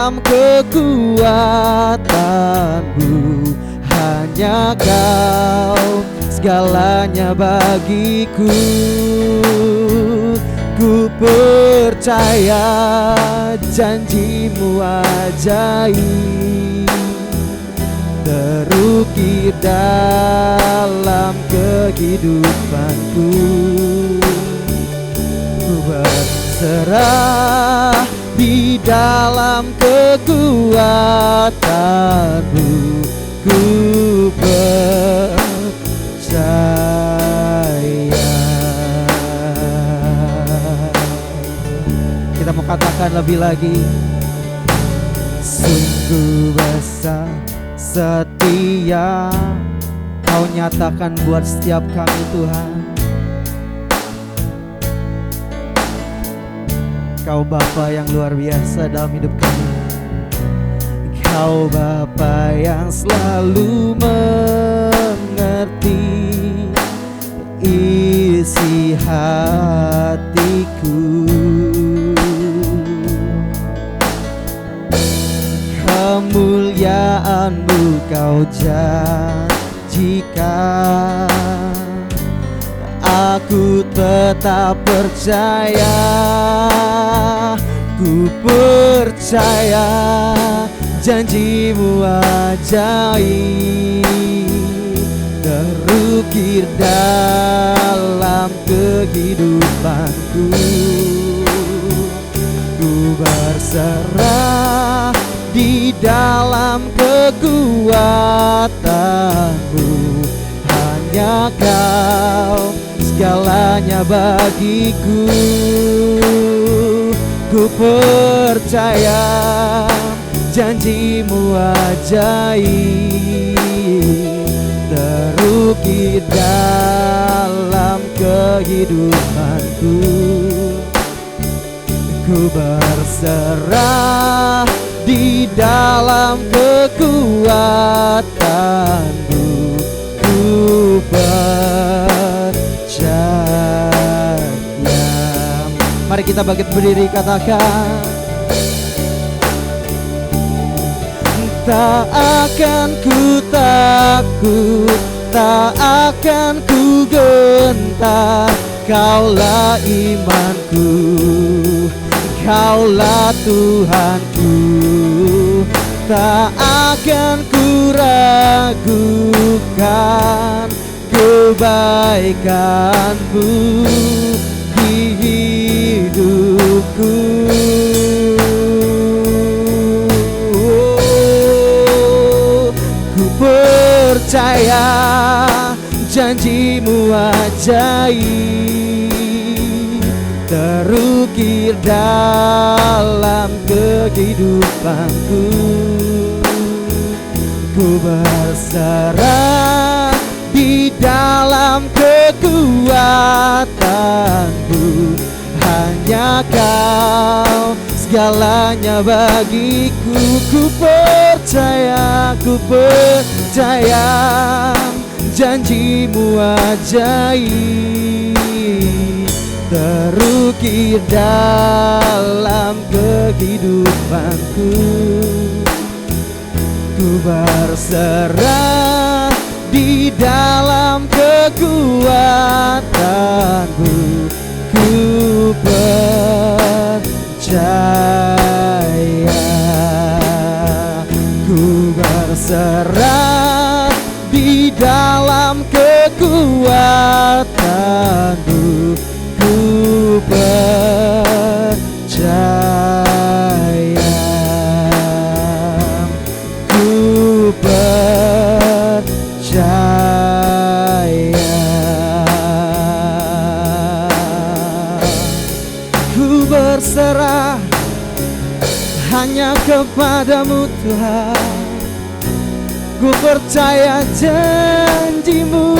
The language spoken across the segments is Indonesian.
dalam kekuatanmu, hanya Kau segalanya bagiku. Ku percaya janjimu ajaib, terukir dalam kehidupanku. Ku berserah di dalam kekuatanmu, ku percaya. Kita mau katakan lebih lagi. Sungguh besar setia Kau nyatakan buat setiap kami, Tuhan. Kau Bapa yang luar biasa dalam hidup kami. Kau Bapa yang selalu mengerti isi hatiku. Kemuliaan-Mu Kau janjikan, aku tetap percaya. Ku percaya janjimu ajaib, terukir dalam kehidupanku. Ku berserah di dalam kekuatanmu, hanya Kau segalanya bagiku. Ku percaya janjimu ajaib, terukir dalam kehidupanku. Ku berserah di dalam kekuatanmu, ku percaya. Mari kita bangkit berdiri, katakan. Tak akan ku takut, tak akan ku gentar. Kaulah imanku, Kaulah Tuhanku. Tak akan ku ragukan kebaikan-Mu di hidupku. Ku percaya janjimu ajaib, terukir dalam kehidupanku. Ku berserah di dalam kekuatanmu, hanya Kau segalanya bagiku. Ku percaya janjimu ajaib, terukir dalam kehidupanku. Ku berserah di dalam kekuatanmu, ku percaya. Ku berserah di dalam kekuatanmu, ku percaya. Ku percaya. Ku berserah hanya kepadamu, Tuhan. Ku percaya janjimu.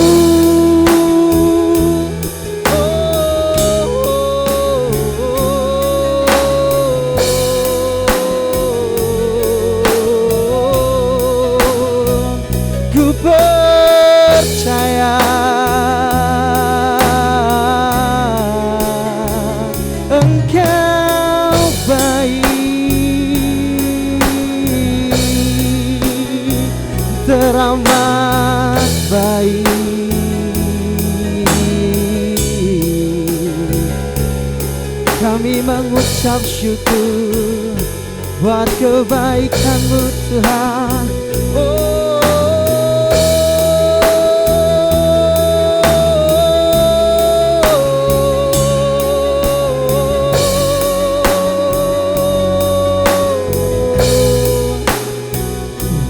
Ku percaya Engkau baik. teramat baik. Kami mengucap syukur buat kebaikan-Mu Tuhan.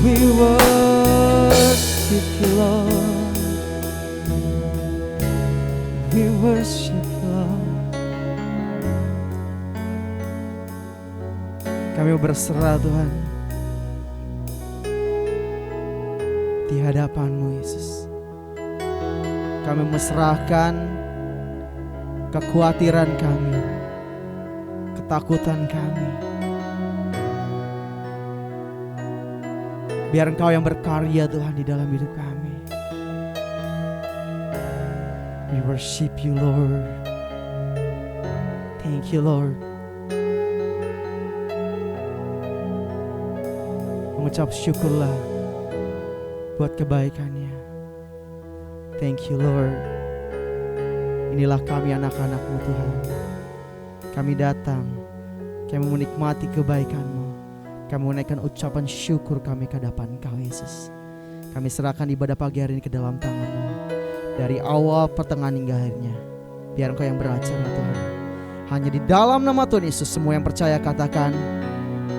We worship You, Lord. We worship You, Lord. Kami berserah Tuhan di hadapan-Mu Yesus. Kami menyerahkan kekhawatiran kami, ketakutan kami. Biar Engkau yang berkarya Tuhan di dalam hidup kami. We worship You, Lord. Thank You, Lord. Mengucap syukurlah buat kebaikan-Nya. Thank You, Lord. Inilah kami anak-anak-Mu Tuhan. Kami datang, kami menikmati kebaikan-Mu. Kami menaikkan ucapan syukur kami ke hadapan Engkau Yesus. Kami serahkan ibadah pagi hari ini ke dalam tangan-Mu. Dari awal, pertengahan hingga akhirnya. Biar Engkau yang beracara Tuhan. Hanya di dalam nama Tuhan Yesus semua yang percaya katakan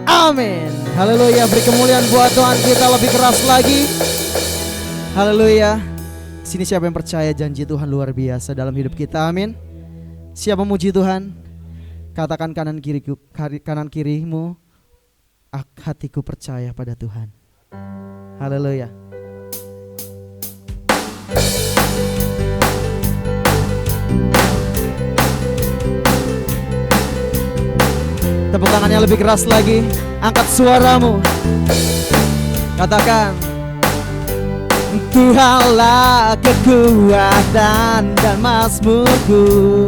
amin. Haleluya. Beri kemuliaan buat Tuhan kita lebih keras lagi. Haleluya. Sini siapa yang percaya janji Tuhan luar biasa dalam hidup kita, amin. Siapa memuji Tuhan? Katakan kanan kirimu, hatiku percaya pada Tuhan. Haleluya. Tepuk tangannya lebih keras lagi. Angkat suaramu. Katakan Tuhanlah kekuatan dan mazmurku.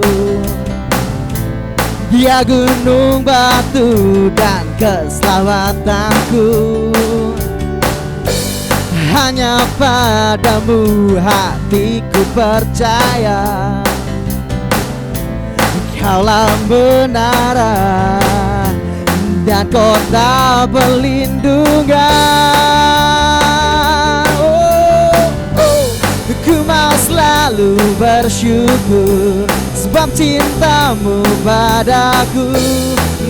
Dia gunung batu dan keselamatanku. Hanya padamu hatiku percaya. Kaulah menara dan kota perlindungan. Ku mau selalu bersyukur sebab cintamu padaku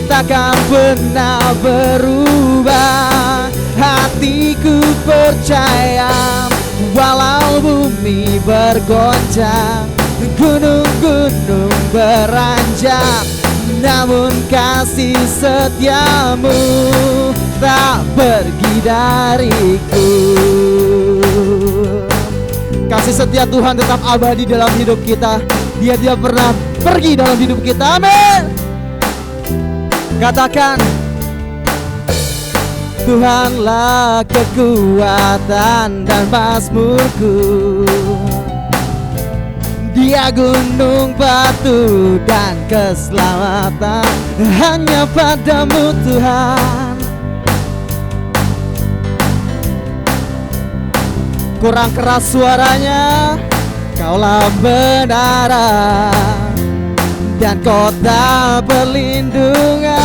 takkan pernah berubah. Hatiku percaya walau bumi bergoncang, gunung-gunung beranjak, namun kasih setiamu tak pergi dariku. Kasih setia Tuhan tetap abadi dalam hidup kita. Dia tidak pernah pergi dalam hidup kita. Amin. Katakan Tuhanlah kekuatan dan mazmurku. Dia gunung batu dan keselamatan. Hanya padamu Tuhan. Kurang keras suaranya. Kaulah menara dan kota perlindungan.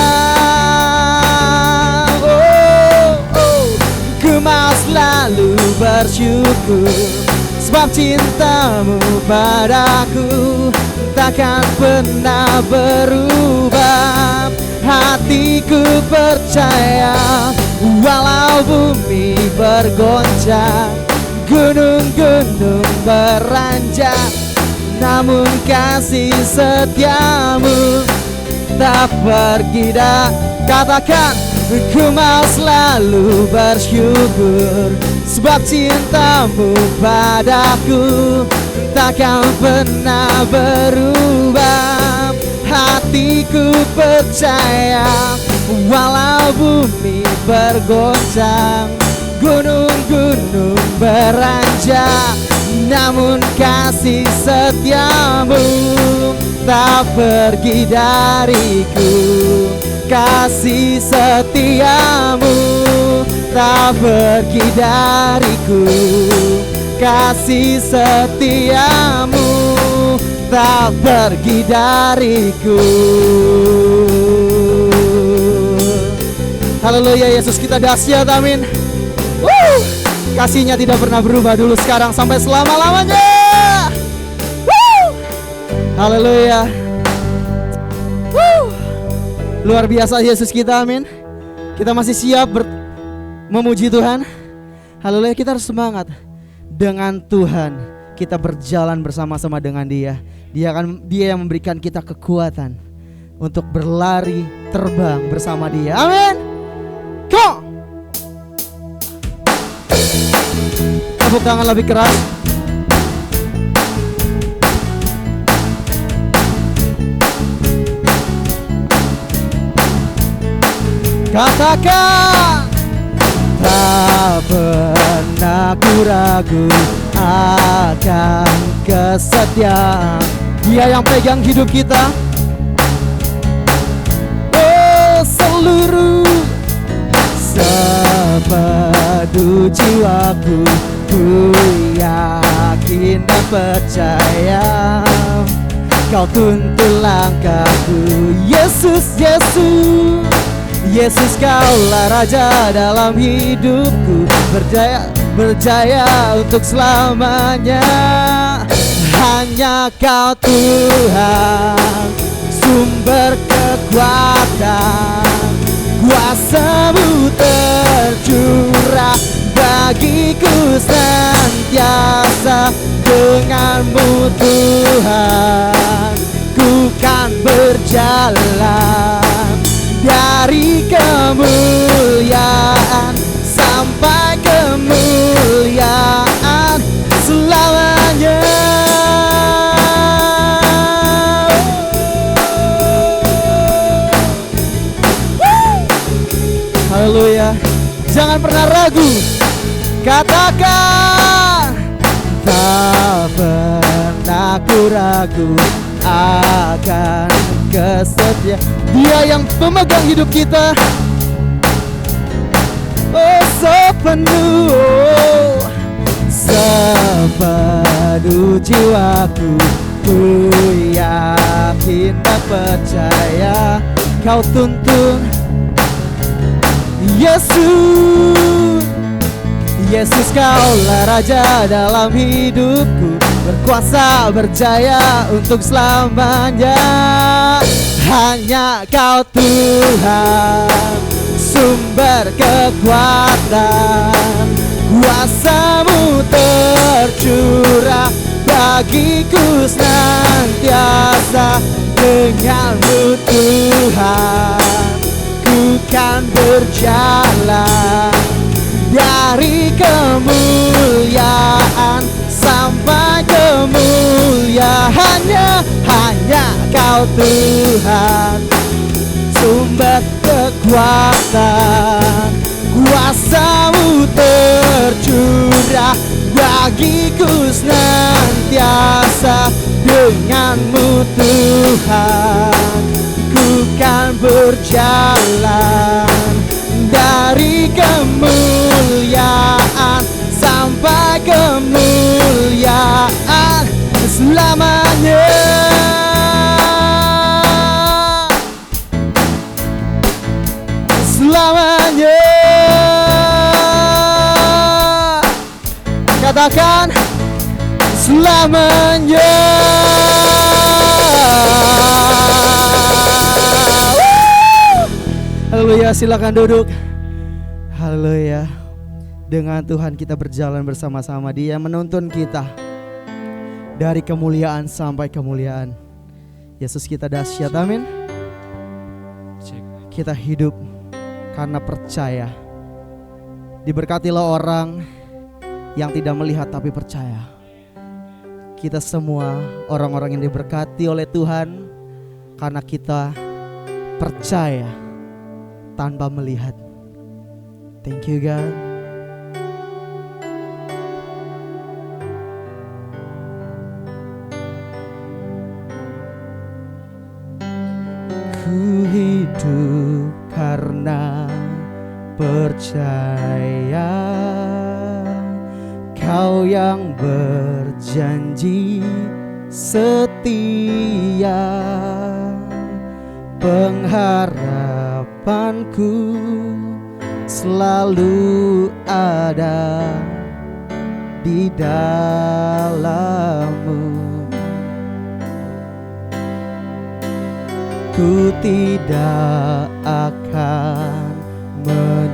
Ku mau selalu bersyukur sebab cintamu padaku takkan pernah berubah. Hatiku percaya walau bumi bergoncang, gunung-gunung beranjak, namun kasih setiamu tak pergi dah. Katakan ku mau selalu bersyukur sebab cintamu padaku takkan pernah berubah. Hatiku percaya walau bumi bergoncang, gunung-gunung beranjak, namun kasih setiamu tak pergi dariku. Kasih setiamu tak pergi dariku, kasih setiamu tak pergi dariku. Haleluya, Yesus kita dahsyat, amin. Kasihnya tidak pernah berubah, dulu, sekarang, sampai selama-lamanya. Haleluya. Luar biasa Yesus kita, amin. Kita masih siap memuji Tuhan. Haleluya, kita harus semangat. Dengan Tuhan kita berjalan bersama-sama dengan Dia. Dia yang memberikan kita kekuatan untuk berlari, terbang bersama Dia. Amin. Go. Tepuk tangan lebih keras. Katakan, tak pernah ku ragu akan kesetiaan Dia yang pegang hidup kita. Oh, seluruh sepenuh jiwaku, ku yakin dan percaya Kau tuntun langkahku. Yesus, Yesus, Yesus, Kaulah Raja dalam hidupku, berjaya untuk selamanya. Hanya Kau Tuhan, sumber kekuatan, kuasa-Mu tercurah bagiku senantiasa. Dengan-Mu Tuhan, ku kan berjalan dari kemuliaan sampai kemuliaan selamanya. Haleluya. Jangan pernah ragu. Katakan, tak pernah ku ragu akan kesetiaan Dia yang pemegang hidup kita. Oh, sepenuh jiwaku, ku yakin dan percaya Kau tuntun. Yesus, Yesus, Kaulah Raja dalam hidupku, berkuasa berjaya untuk selamanya. Hanya Kau Tuhan, sumber kekuatan, kuasa-Mu tercurah bagiku senantiasa. Dengan-Mu Tuhan, ku kan berjalan dari kemuliaan sampai kemuliaan. Hanya Kau Tuhan, sumber kekuatan, kuasa-Mu tercurah bagiku senantiasa. Dengan-Mu Tuhan, ku kan berjalan dari kemuliaan sampai kemuliaan selamanya. Selamanya. Katakan, selamanya. Haleluya, silakan duduk. Haleluya. Dengan Tuhan kita berjalan bersama-sama. Dia menuntun kita dari kemuliaan sampai kemuliaan. Yesus kita dahsyat, amin. Kita hidup karena percaya. Diberkatilah orang yang tidak melihat tapi percaya. Kita semua orang-orang yang diberkati oleh Tuhan karena kita percaya tanpa melihat. Thank you, God. Ku hidup karena percaya. percaya, Kau yang berjanji setia. Pengharapanku selalu ada di dalam-Mu. Ku tidak akan menyerah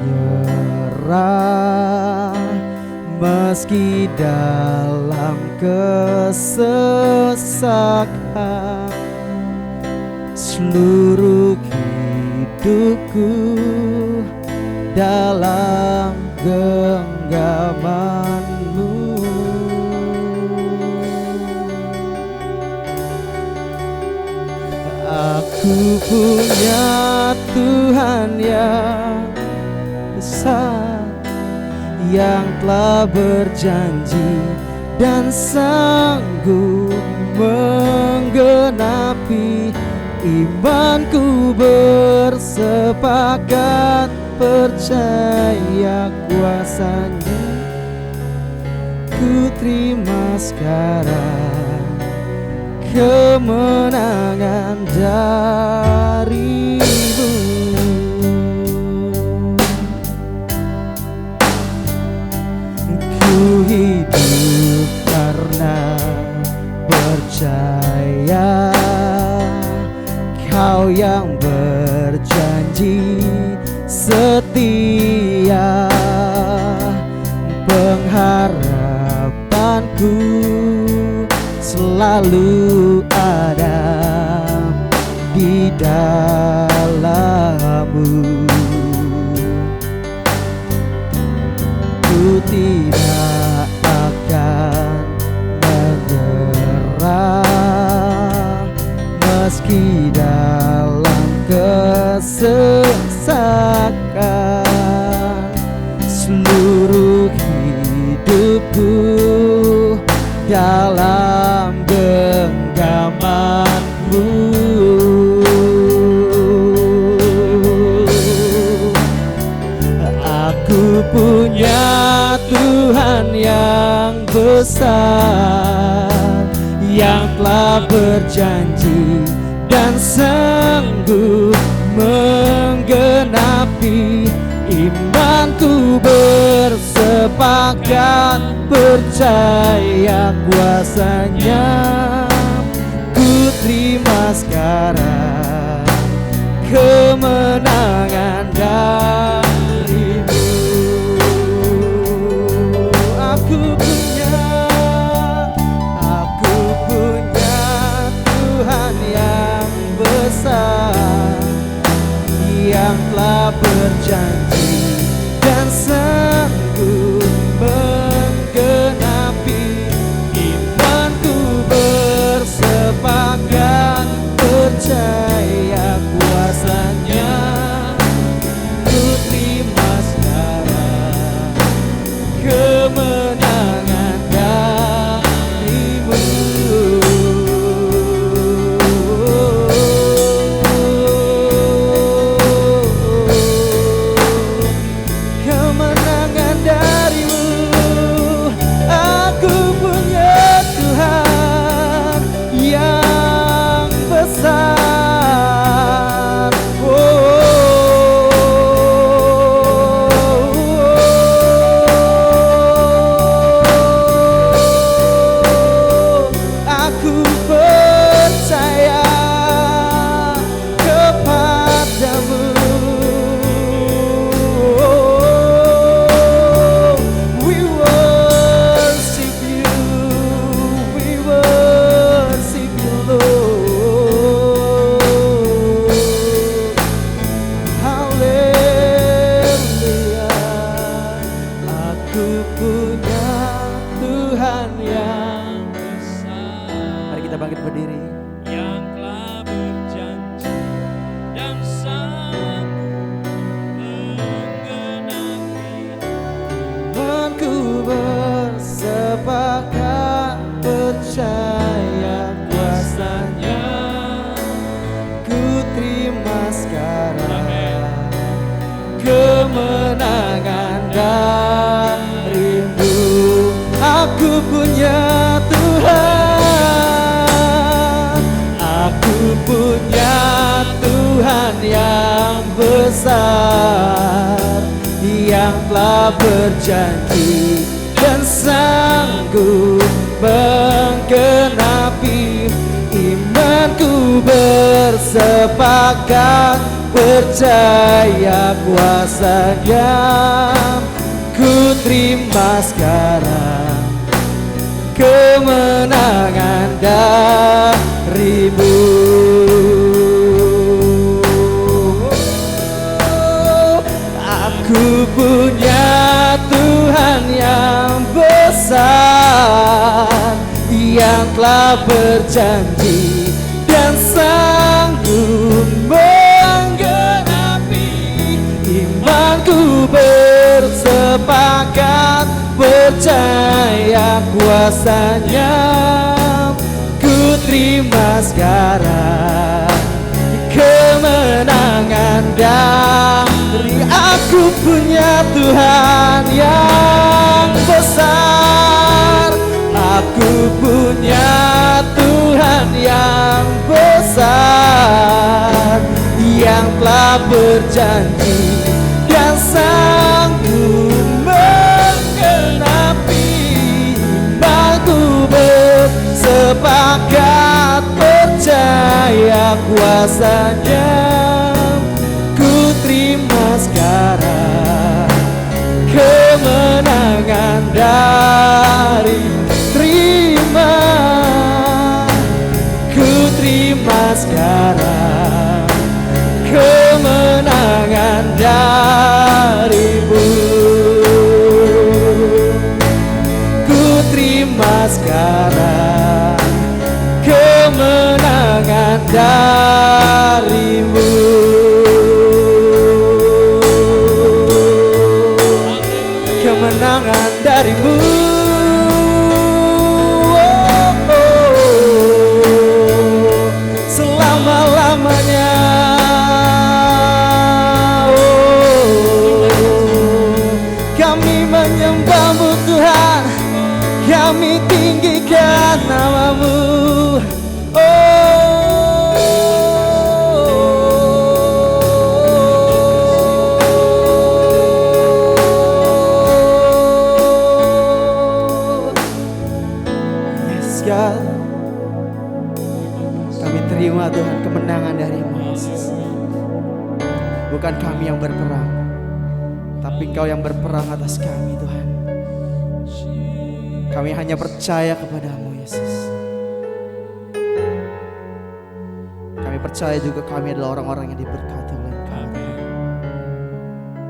meski dalam kesesakan. Seluruh hidupku dalam genggaman-Mu. Aku punya Tuhan yang besar, yang telah berjanji dan sanggup menggenapi. Imanku bersepakat percaya kuasa-Nya. Ku terima sekarang kemenangan dari-Mu. Ku hidup karena percaya, Kau yang berjanji setia. Pengharapanku selalu ada di dalam-Mu. Ku tidak akan menyerah meski dalam kesesakan. Seluruh hidupku dalam genggaman-Mu. Aku punya Tuhan yang besar, yang telah berjanji dan sanggup menggenapi. Imanku bersepakat percaya kuasa-Nya. Ku terima sekarang kemenangan dari-Mu. Aku punya Tuhan yang besar, yang telah berjanji dan sanggup menggenapi. Imanku bersepakat percaya kuasa-Nya. Ku terima sekarang kemenangan dari-Mu. Kemenangan dari-Mu. Aku punya Tuhan yang besar. Aku percaya kepada-Mu. We worship You, we worship You, Lord. Haleluya. Aku punya Tuhan yang besar. Mari kita bangkit berdiri. Yang telah berjanji dan sanggup menggenapi. Imanku bersepakat percaya kuasa-Nya. Ku terima sekarang kemenangan yang telah berjanji dan sanggup menggenapi. Imanku bersepakat percaya kuasa-Nya. Ku terima sekarang kemenangan darimu. Aku punya Tuhan yang besar, yang telah berjanji dan sanggup menggenapi. Imanku bersepakat percaya kuasa-Nya. Ku terima sekarang kemenangan dari. Aku punya Tuhan yang besar, aku punya Tuhan yang besar, yang telah berjanji dan sanggup menggenapi. Imanku bersepakat percaya kuasa-Nya. Ku terima sekarang kemenangan dari. Terima, ku terima sekarang kemenangan darimu. Ku terima sekarang kemenangan darimu. Kemenangan darimu. Selama-lamanya. Kami menyembah-Mu Tuhan, kami tinggikan nama-Mu. Kami terima Tuhan kemenangan dari-Mu, Yesus. Bukan kami yang berperang, tapi Engkau yang berperang atas kami, Tuhan. Kami hanya percaya kepada-Mu, Yesus. Kami percaya juga kami adalah orang-orang yang diberkati oleh Engkau.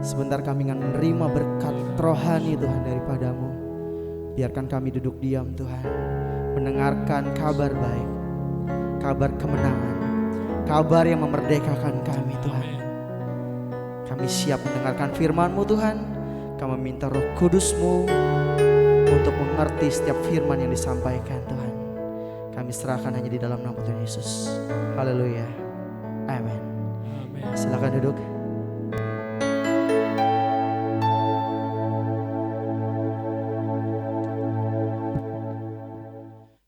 Sebentar kami akan menerima berkat rohani Tuhan daripada-Mu. Biarkan kami duduk diam Tuhan, mendengarkan kabar baik, kabar kemenangan, kabar yang memerdekakan kami Tuhan. Kami siap mendengarkan firman-Mu Tuhan. Kami minta Roh Kudus-Mu untuk mengerti setiap firman yang disampaikan Tuhan. Kami serahkan hanya di dalam nama Tuhan Yesus. Haleluya. Amin. Silakan duduk.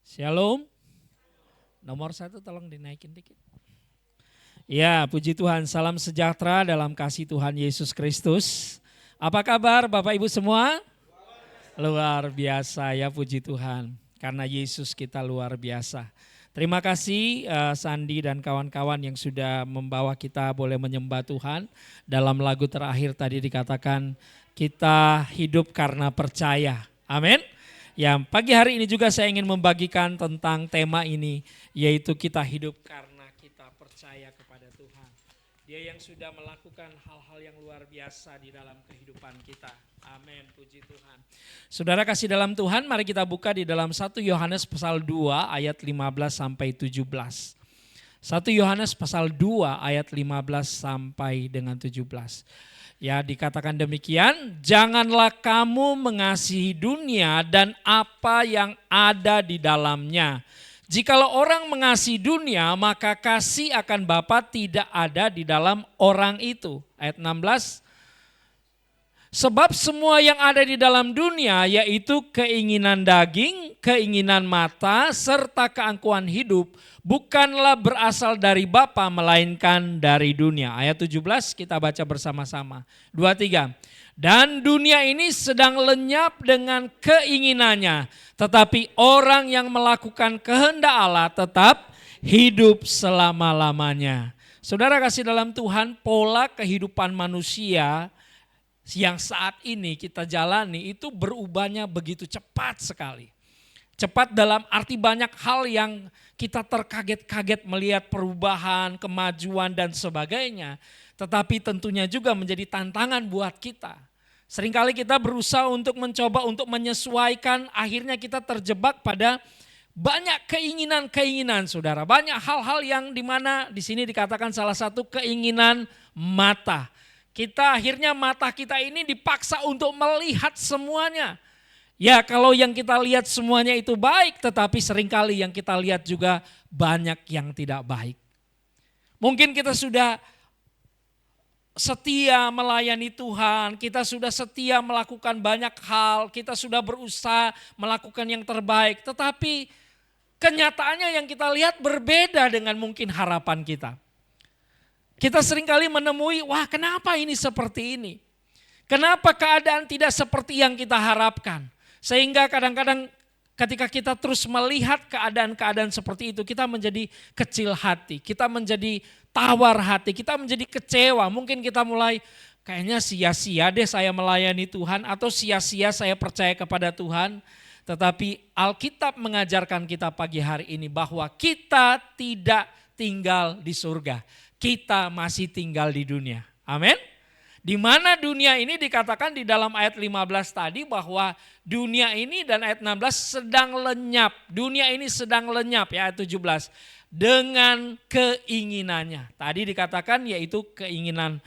Shalom. Nomor 1 tolong dinaikin dikit. Ya, puji Tuhan, salam sejahtera dalam kasih Tuhan Yesus Kristus. Apa kabar Bapak Ibu semua? Luar biasa ya, puji Tuhan. Karena Yesus kita luar biasa. Terima kasih Sandi dan kawan-kawan yang sudah membawa kita boleh menyembah Tuhan. Dalam lagu terakhir tadi dikatakan kita hidup karena percaya. Amin. Ya, pagi hari ini juga saya ingin membagikan tentang tema ini, yaitu kita hidup karena kita percaya kepada Tuhan. Dia yang sudah melakukan hal-hal yang luar biasa di dalam kehidupan kita. Amin, puji Tuhan. Saudara kasih dalam Tuhan, mari kita buka di dalam 1 Yohanes pasal 2 ayat 15 sampai 17. 1 Yohanes pasal 2 ayat 15 sampai dengan 17. Ya, dikatakan demikian, janganlah kamu mengasihi dunia dan apa yang ada di dalamnya. Jikalau orang mengasihi dunia, maka kasih akan Bapa tidak ada di dalam orang itu. Ayat 16, sebab semua yang ada di dalam dunia, yaitu keinginan daging, keinginan mata, serta keangkuhan hidup, bukanlah berasal dari Bapa melainkan dari dunia. Ayat 17 kita baca bersama-sama. 2, 3. Dan dunia ini sedang lenyap dengan keinginannya. Tetapi orang yang melakukan kehendak Allah tetap hidup selama-lamanya. Saudara kasih dalam Tuhan, pola kehidupan manusia yang saat ini kita jalani itu berubahnya begitu cepat sekali. Cepat dalam arti banyak hal yang kita terkaget-kaget melihat perubahan, kemajuan dan sebagainya. Tetapi tentunya juga menjadi tantangan buat kita. Seringkali kita berusaha untuk mencoba untuk menyesuaikan, akhirnya kita terjebak pada banyak keinginan-keinginan saudara. Banyak hal-hal yang dimana di sini dikatakan salah satu keinginan mata. Akhirnya mata kita ini dipaksa untuk melihat semuanya. Ya kalau yang kita lihat semuanya itu baik, tetapi seringkali yang kita lihat juga banyak yang tidak baik. Mungkin kita sudah setia melayani Tuhan, kita sudah setia melakukan banyak hal, kita sudah berusaha melakukan yang terbaik. Tetapi kenyataannya yang kita lihat berbeda dengan mungkin harapan kita. Kita seringkali menemui, wah kenapa ini seperti ini? Kenapa keadaan tidak seperti yang kita harapkan? Sehingga kadang-kadang ketika kita terus melihat keadaan-keadaan seperti itu, kita menjadi kecil hati, kita menjadi tawar hati, kita menjadi kecewa. Mungkin kita mulai kayaknya sia-sia deh saya melayani Tuhan atau sia-sia saya percaya kepada Tuhan. Tetapi Alkitab mengajarkan kita pagi hari ini bahwa kita tidak tinggal di surga. Kita masih tinggal di dunia. Amin. Di mana dunia ini dikatakan di dalam ayat 15 tadi bahwa dunia ini dan ayat 16 sedang lenyap. Dunia ini sedang lenyap ya ayat 17. Dengan keinginannya. Tadi dikatakan yaitu keinginan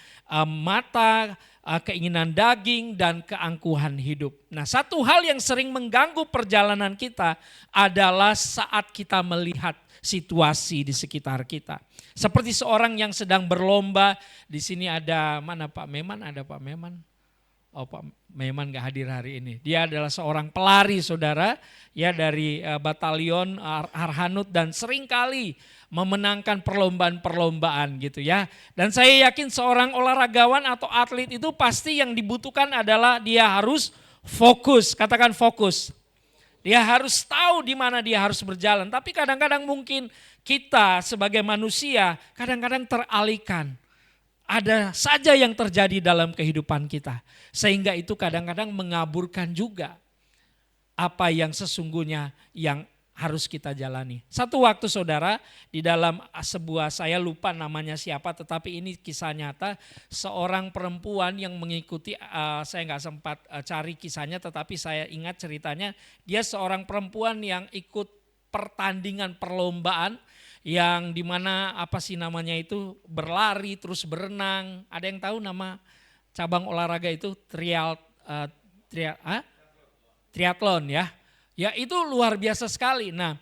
mata, keinginan daging dan keangkuhan hidup. Nah satu hal yang sering mengganggu perjalanan kita adalah saat kita melihat situasi di sekitar kita. Seperti seorang yang sedang berlomba, di sini ada mana Pak Meman? Ada Pak Meman? Oh Pak Meman gak hadir hari ini. Dia adalah seorang pelari saudara, ya dari batalion Arhanud dan seringkali memenangkan perlombaan-perlombaan gitu ya. Dan saya yakin seorang olahragawan atau atlet itu pasti yang dibutuhkan adalah dia harus fokus, katakan fokus. Dia harus tahu di mana dia harus berjalan. Tapi kadang-kadang mungkin kita sebagai manusia kadang-kadang teralihkan. Ada saja yang terjadi dalam kehidupan kita. Sehingga itu kadang-kadang mengaburkan juga apa yang sesungguhnya yang harus kita jalani. Satu waktu saudara di dalam sebuah, saya lupa namanya siapa, tetapi ini kisah nyata, seorang perempuan yang mengikuti, saya nggak sempat cari kisahnya, tetapi saya ingat ceritanya, dia seorang perempuan yang ikut pertandingan perlombaan yang dimana apa sih namanya itu, berlari terus berenang. Ada yang tahu nama cabang olahraga itu? Triathlon ya. Ya itu luar biasa sekali. Nah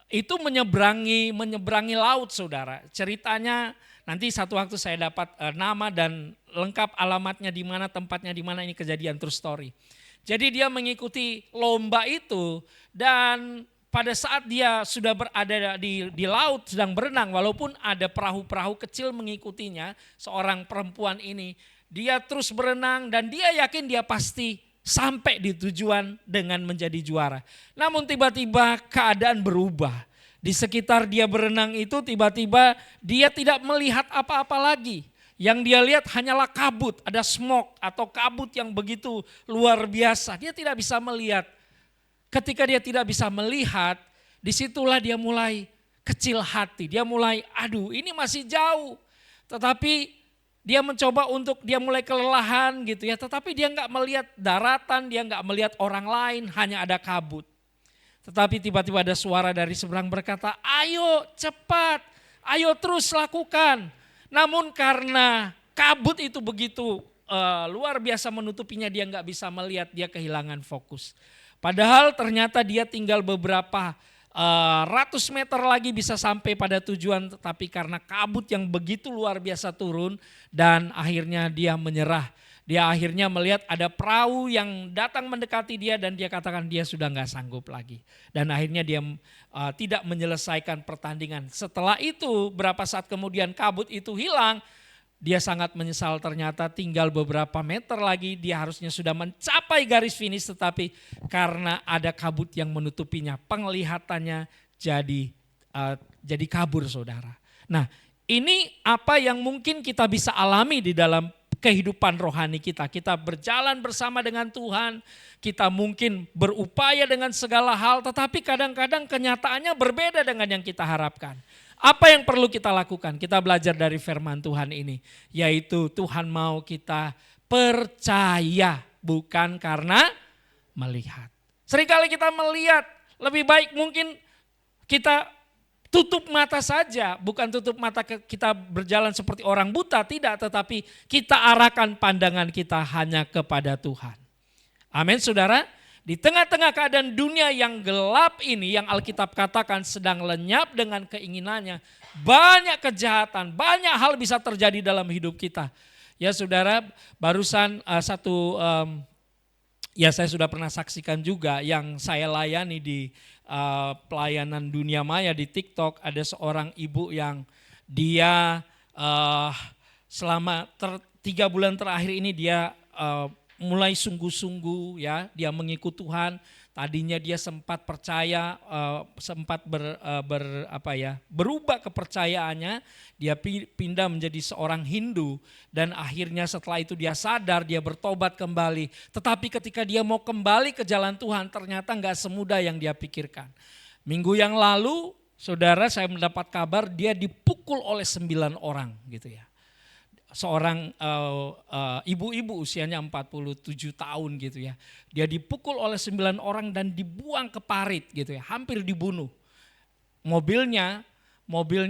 itu menyeberangi laut saudara. Ceritanya nanti satu waktu saya dapat nama dan lengkap alamatnya di mana, tempatnya di mana, ini kejadian true story. Jadi dia mengikuti lomba itu dan pada saat dia sudah berada di laut sedang berenang, walaupun ada perahu-perahu kecil mengikutinya, seorang perempuan ini dia terus berenang dan dia yakin dia pasti sampai di tujuan dengan menjadi juara. Namun tiba-tiba keadaan berubah. Di sekitar dia berenang itu tiba-tiba dia tidak melihat apa-apa lagi. Yang dia lihat hanyalah kabut, ada smoke atau kabut yang begitu luar biasa. Dia tidak bisa melihat. Ketika dia tidak bisa melihat, disitulah dia mulai kecil hati. Dia mulai, aduh ini masih jauh. Tetapi dia mencoba dia mulai kelelahan gitu ya, tetapi dia nggak melihat daratan, dia nggak melihat orang lain, hanya ada kabut. Tetapi tiba-tiba ada suara dari seberang berkata, ayo cepat, ayo terus lakukan. Namun karena kabut itu begitu luar biasa menutupinya, dia nggak bisa melihat, dia kehilangan fokus. Padahal ternyata dia tinggal beberapa ratus meter lagi bisa sampai pada tujuan, tetapi karena kabut yang begitu luar biasa turun dan akhirnya dia menyerah. Dia akhirnya melihat ada perahu yang datang mendekati dia dan dia katakan dia sudah gak sanggup lagi. Dan akhirnya dia tidak menyelesaikan pertandingan. Setelah itu berapa saat kemudian kabut itu hilang, Dia sangat menyesal, ternyata tinggal beberapa meter lagi dia harusnya sudah mencapai garis finish, tetapi karena ada kabut yang menutupinya, penglihatannya jadi kabur, saudara. Nah, ini apa yang mungkin kita bisa alami di dalam kehidupan rohani kita. Kita berjalan bersama dengan Tuhan, kita mungkin berupaya dengan segala hal, tetapi kadang-kadang kenyataannya berbeda dengan yang kita harapkan. Apa yang perlu kita lakukan? Kita belajar dari firman Tuhan ini, yaitu Tuhan mau kita percaya bukan karena melihat. Seringkali kita melihat, lebih baik mungkin kita tutup mata saja, bukan tutup mata kita berjalan seperti orang buta, tidak, tetapi kita arahkan pandangan kita hanya kepada Tuhan. Amin, saudara. Di tengah-tengah keadaan dunia yang gelap ini, yang Alkitab katakan sedang lenyap dengan keinginannya, banyak kejahatan, banyak hal bisa terjadi dalam hidup kita. Ya saudara, barusan saya sudah pernah saksikan juga yang saya layani di pelayanan dunia maya di TikTok. Ada seorang ibu yang dia selama 3 bulan terakhir ini dia mulai sungguh-sungguh, ya, dia mengikut Tuhan. Tadinya dia sempat percaya, berubah kepercayaannya, dia pindah menjadi seorang Hindu, dan akhirnya setelah itu dia sadar, dia bertobat kembali. Tetapi ketika dia mau kembali ke jalan Tuhan, ternyata enggak semudah yang dia pikirkan. Minggu yang lalu, saudara, saya mendapat kabar dia dipukul oleh 9 orang gitu ya. Seorang ibu-ibu usianya 47 tahun gitu ya. Dia dipukul oleh 9 orang dan dibuang ke parit gitu ya, hampir dibunuh. Mobilnya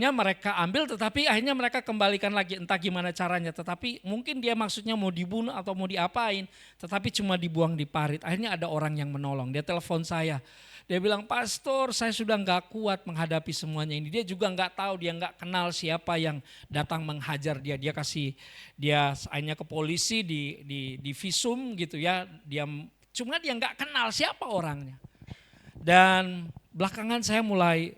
mereka ambil, tetapi akhirnya mereka kembalikan lagi, entah gimana caranya. Tetapi mungkin dia maksudnya mau dibunuh atau mau diapain, tetapi cuma dibuang di parit. Akhirnya ada orang yang menolong, dia telepon saya. Dia bilang, "Pastor, saya sudah enggak kuat menghadapi semuanya ini." Dia juga enggak tahu, dia enggak kenal siapa yang datang menghajar dia. Dia akhirnya ke polisi, di visum gitu ya. Cuma dia enggak kenal siapa orangnya. Dan belakangan saya mulai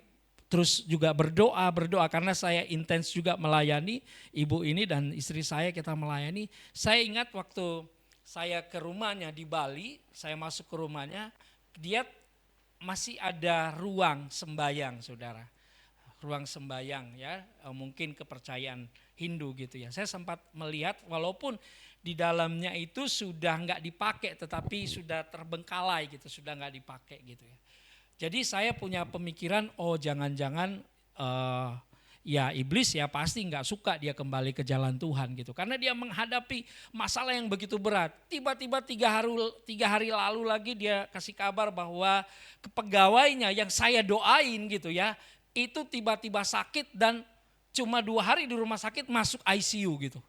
terus juga berdoa karena saya intens juga melayani ibu ini dan istri saya, kita melayani. Saya ingat waktu saya ke rumahnya di Bali, saya masuk ke rumahnya, dia masih ada ruang sembayang, saudara. Ruang sembayang ya, mungkin kepercayaan Hindu gitu ya. Saya sempat melihat walaupun di dalamnya itu sudah enggak dipakai, tetapi sudah terbengkalai gitu, sudah enggak dipakai gitu ya. Jadi saya punya pemikiran, jangan-jangan ya iblis ya pasti nggak suka dia kembali ke jalan Tuhan gitu. Karena dia menghadapi masalah yang begitu berat. Tiba-tiba 3 hari lalu lagi dia kasih kabar bahwa pegawainya yang saya doain gitu ya, itu tiba-tiba sakit dan cuma 2 hari di rumah sakit masuk ICU gitu.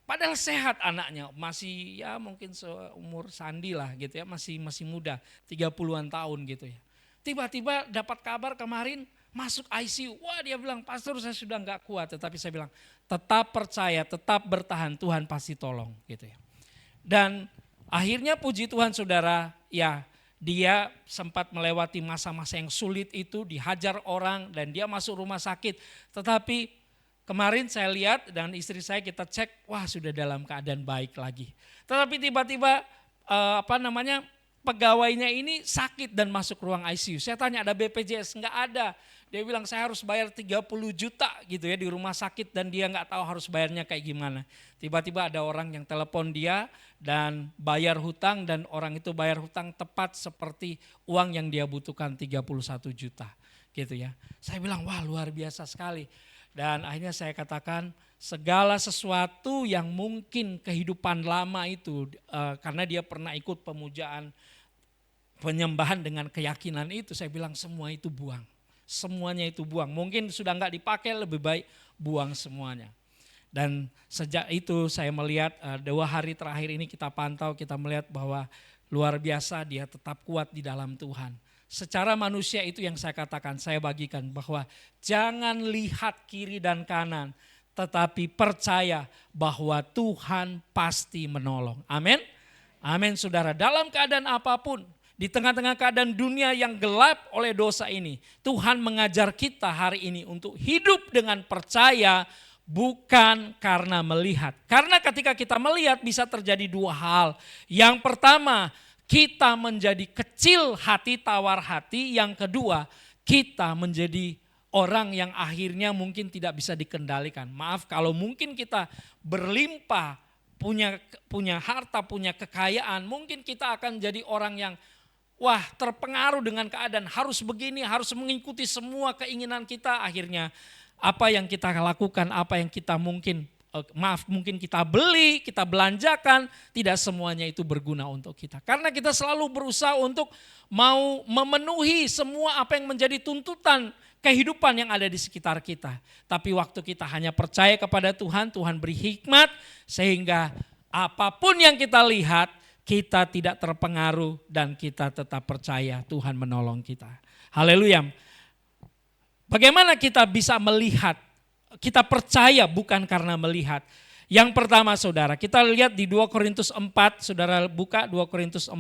Padahal sehat anaknya, masih ya mungkin seumur Sandi lah gitu ya, masih muda, 30-an tahun gitu ya. Tiba-tiba dapat kabar kemarin masuk ICU. Wah, dia bilang, "Pastor, saya sudah enggak kuat." Tetapi saya bilang, tetap percaya, tetap bertahan, Tuhan pasti tolong gitu ya. Dan akhirnya puji Tuhan saudara, ya dia sempat melewati masa-masa yang sulit itu, dihajar orang dan dia masuk rumah sakit. Tetapi kemarin saya lihat dan istri saya kita cek, wah sudah dalam keadaan baik lagi. Tetapi tiba-tiba pegawainya ini sakit dan masuk ruang ICU. Saya tanya, ada BPJS? Enggak ada. Dia bilang saya harus bayar 30 juta gitu ya di rumah sakit dan dia enggak tahu harus bayarnya kayak gimana. Tiba-tiba ada orang yang telepon dia dan bayar hutang, dan orang itu bayar hutang tepat seperti uang yang dia butuhkan, 31 juta gitu ya. Saya bilang, wah luar biasa sekali. Dan akhirnya saya katakan, segala sesuatu yang mungkin kehidupan lama itu, karena dia pernah ikut pemujaan, penyembahan dengan keyakinan itu, saya bilang semua itu buang. Semuanya itu buang. Mungkin sudah enggak dipakai, lebih baik buang semuanya. Dan sejak itu saya melihat 2 hari terakhir ini kita pantau, kita melihat bahwa luar biasa dia tetap kuat di dalam Tuhan. Secara manusia itu yang saya katakan, saya bagikan bahwa jangan lihat kiri dan kanan, tetapi percaya bahwa Tuhan pasti menolong. Amin. Amin saudara, dalam keadaan apapun, di tengah-tengah keadaan dunia yang gelap oleh dosa ini, Tuhan mengajar kita hari ini untuk hidup dengan percaya bukan karena melihat. Karena ketika kita melihat bisa terjadi dua hal. Yang pertama, kita menjadi kecil hati, tawar hati. Yang kedua, kita menjadi orang yang akhirnya mungkin tidak bisa dikendalikan. Maaf kalau mungkin kita berlimpah, punya harta, punya kekayaan, mungkin kita akan jadi orang yang terpengaruh dengan keadaan, harus begini, harus mengikuti semua keinginan kita. Akhirnya apa yang kita lakukan, apa yang kita mungkin kita beli, kita belanjakan, tidak semuanya itu berguna untuk kita. Karena kita selalu berusaha untuk mau memenuhi semua apa yang menjadi tuntutan kehidupan yang ada di sekitar kita. Tapi waktu kita hanya percaya kepada Tuhan, Tuhan beri hikmat sehingga apapun yang kita lihat, kita tidak terpengaruh dan kita tetap percaya Tuhan menolong kita. Haleluya. Bagaimana kita bisa melihat? Kita percaya bukan karena melihat. Yang pertama saudara, kita lihat di 2 Korintus 4, saudara buka 2 Korintus 4,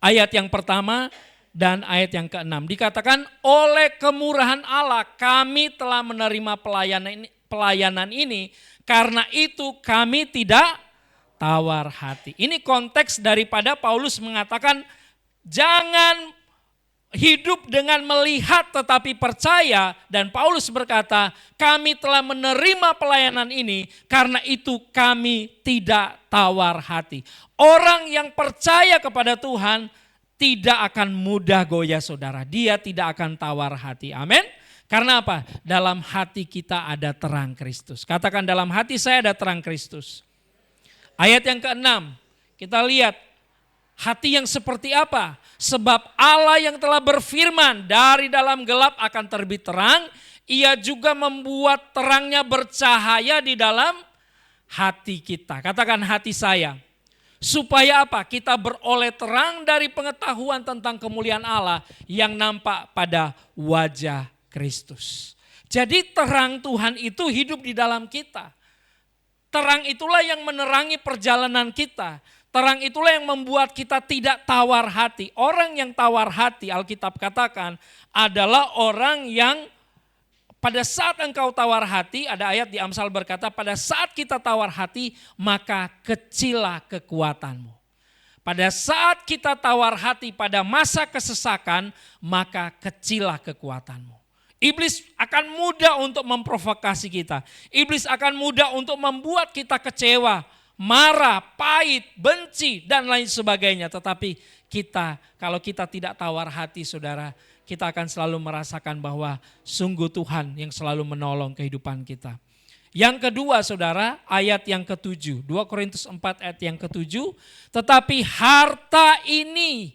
ayat yang pertama dan ayat yang ke-6. Dikatakan, oleh kemurahan Allah kami telah menerima pelayanan ini, karena itu kami tidak tawar hati. Ini konteks daripada Paulus mengatakan, jangan hidup dengan melihat tetapi percaya, dan Paulus berkata, kami telah menerima pelayanan ini, karena itu kami tidak tawar hati. Orang yang percaya kepada Tuhan tidak akan mudah goyah saudara, dia tidak akan tawar hati. Amin. Karena apa? Dalam hati kita ada terang Kristus. Katakan, dalam hati saya ada terang Kristus. Ayat yang ke-6, kita lihat hati yang seperti apa? Sebab Allah yang telah berfirman, dari dalam gelap akan terbit terang, ia juga membuat terangnya bercahaya di dalam hati kita. Katakan, hati saya. Supaya apa? Kita beroleh terang dari pengetahuan tentang kemuliaan Allah yang nampak pada wajah Kristus. Jadi terang Tuhan itu hidup di dalam kita. Terang itulah yang menerangi perjalanan kita. Terang itulah yang membuat kita tidak tawar hati. Orang yang tawar hati, Alkitab katakan, adalah orang yang pada saat engkau tawar hati, ada ayat di Amsal berkata, pada saat kita tawar hati, maka kecillah kekuatanmu. Pada saat kita tawar hati pada masa kesesakan, maka kecillah kekuatanmu. Iblis akan mudah untuk memprovokasi kita. Iblis akan mudah untuk membuat kita kecewa, marah, pahit, benci, dan lain sebagainya. Tetapi kalau kita tidak tawar hati saudara, kita akan selalu merasakan bahwa sungguh Tuhan yang selalu menolong kehidupan kita. Yang kedua saudara, ayat yang ke-7, 2 Korintus 4 ayat yang ke-7. Tetapi harta ini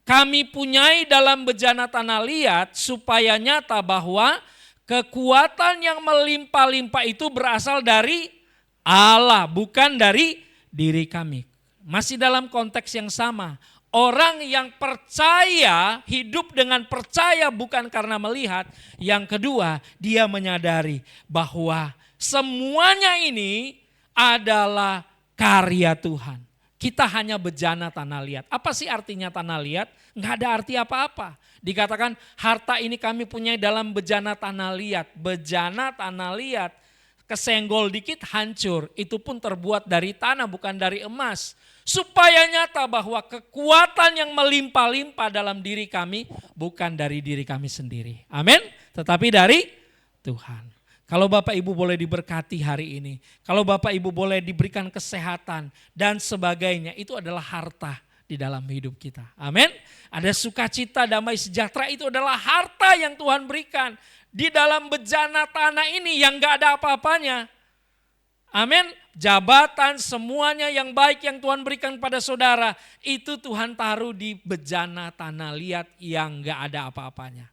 kami punyai dalam bejana tanah liat, supaya nyata bahwa kekuatan yang melimpah-limpah itu berasal dari Allah, bukan dari diri kami. Masih dalam konteks yang sama. Orang yang percaya, hidup dengan percaya bukan karena melihat. Yang kedua, dia menyadari bahwa semuanya ini adalah karya Tuhan. Kita hanya bejana tanah liat. Apa sih artinya tanah liat? Enggak ada arti apa-apa. Dikatakan harta ini kami punya dalam bejana tanah liat. Bejana tanah liat. Kesenggol dikit hancur. Itu pun terbuat dari tanah bukan dari emas. Supaya nyata bahwa kekuatan yang melimpah-limpah dalam diri kami bukan dari diri kami sendiri. Amin. Tetapi dari Tuhan. Kalau Bapak Ibu boleh diberkati hari ini, kalau Bapak Ibu boleh diberikan kesehatan dan sebagainya, itu adalah harta di dalam hidup kita. Amin. Ada sukacita, damai sejahtera, itu adalah harta yang Tuhan berikan di dalam bejana tanah ini yang gak ada apa-apanya. Amin. Jabatan, semuanya yang baik yang Tuhan berikan pada saudara, itu Tuhan taruh di bejana tanah liat yang gak ada apa-apanya.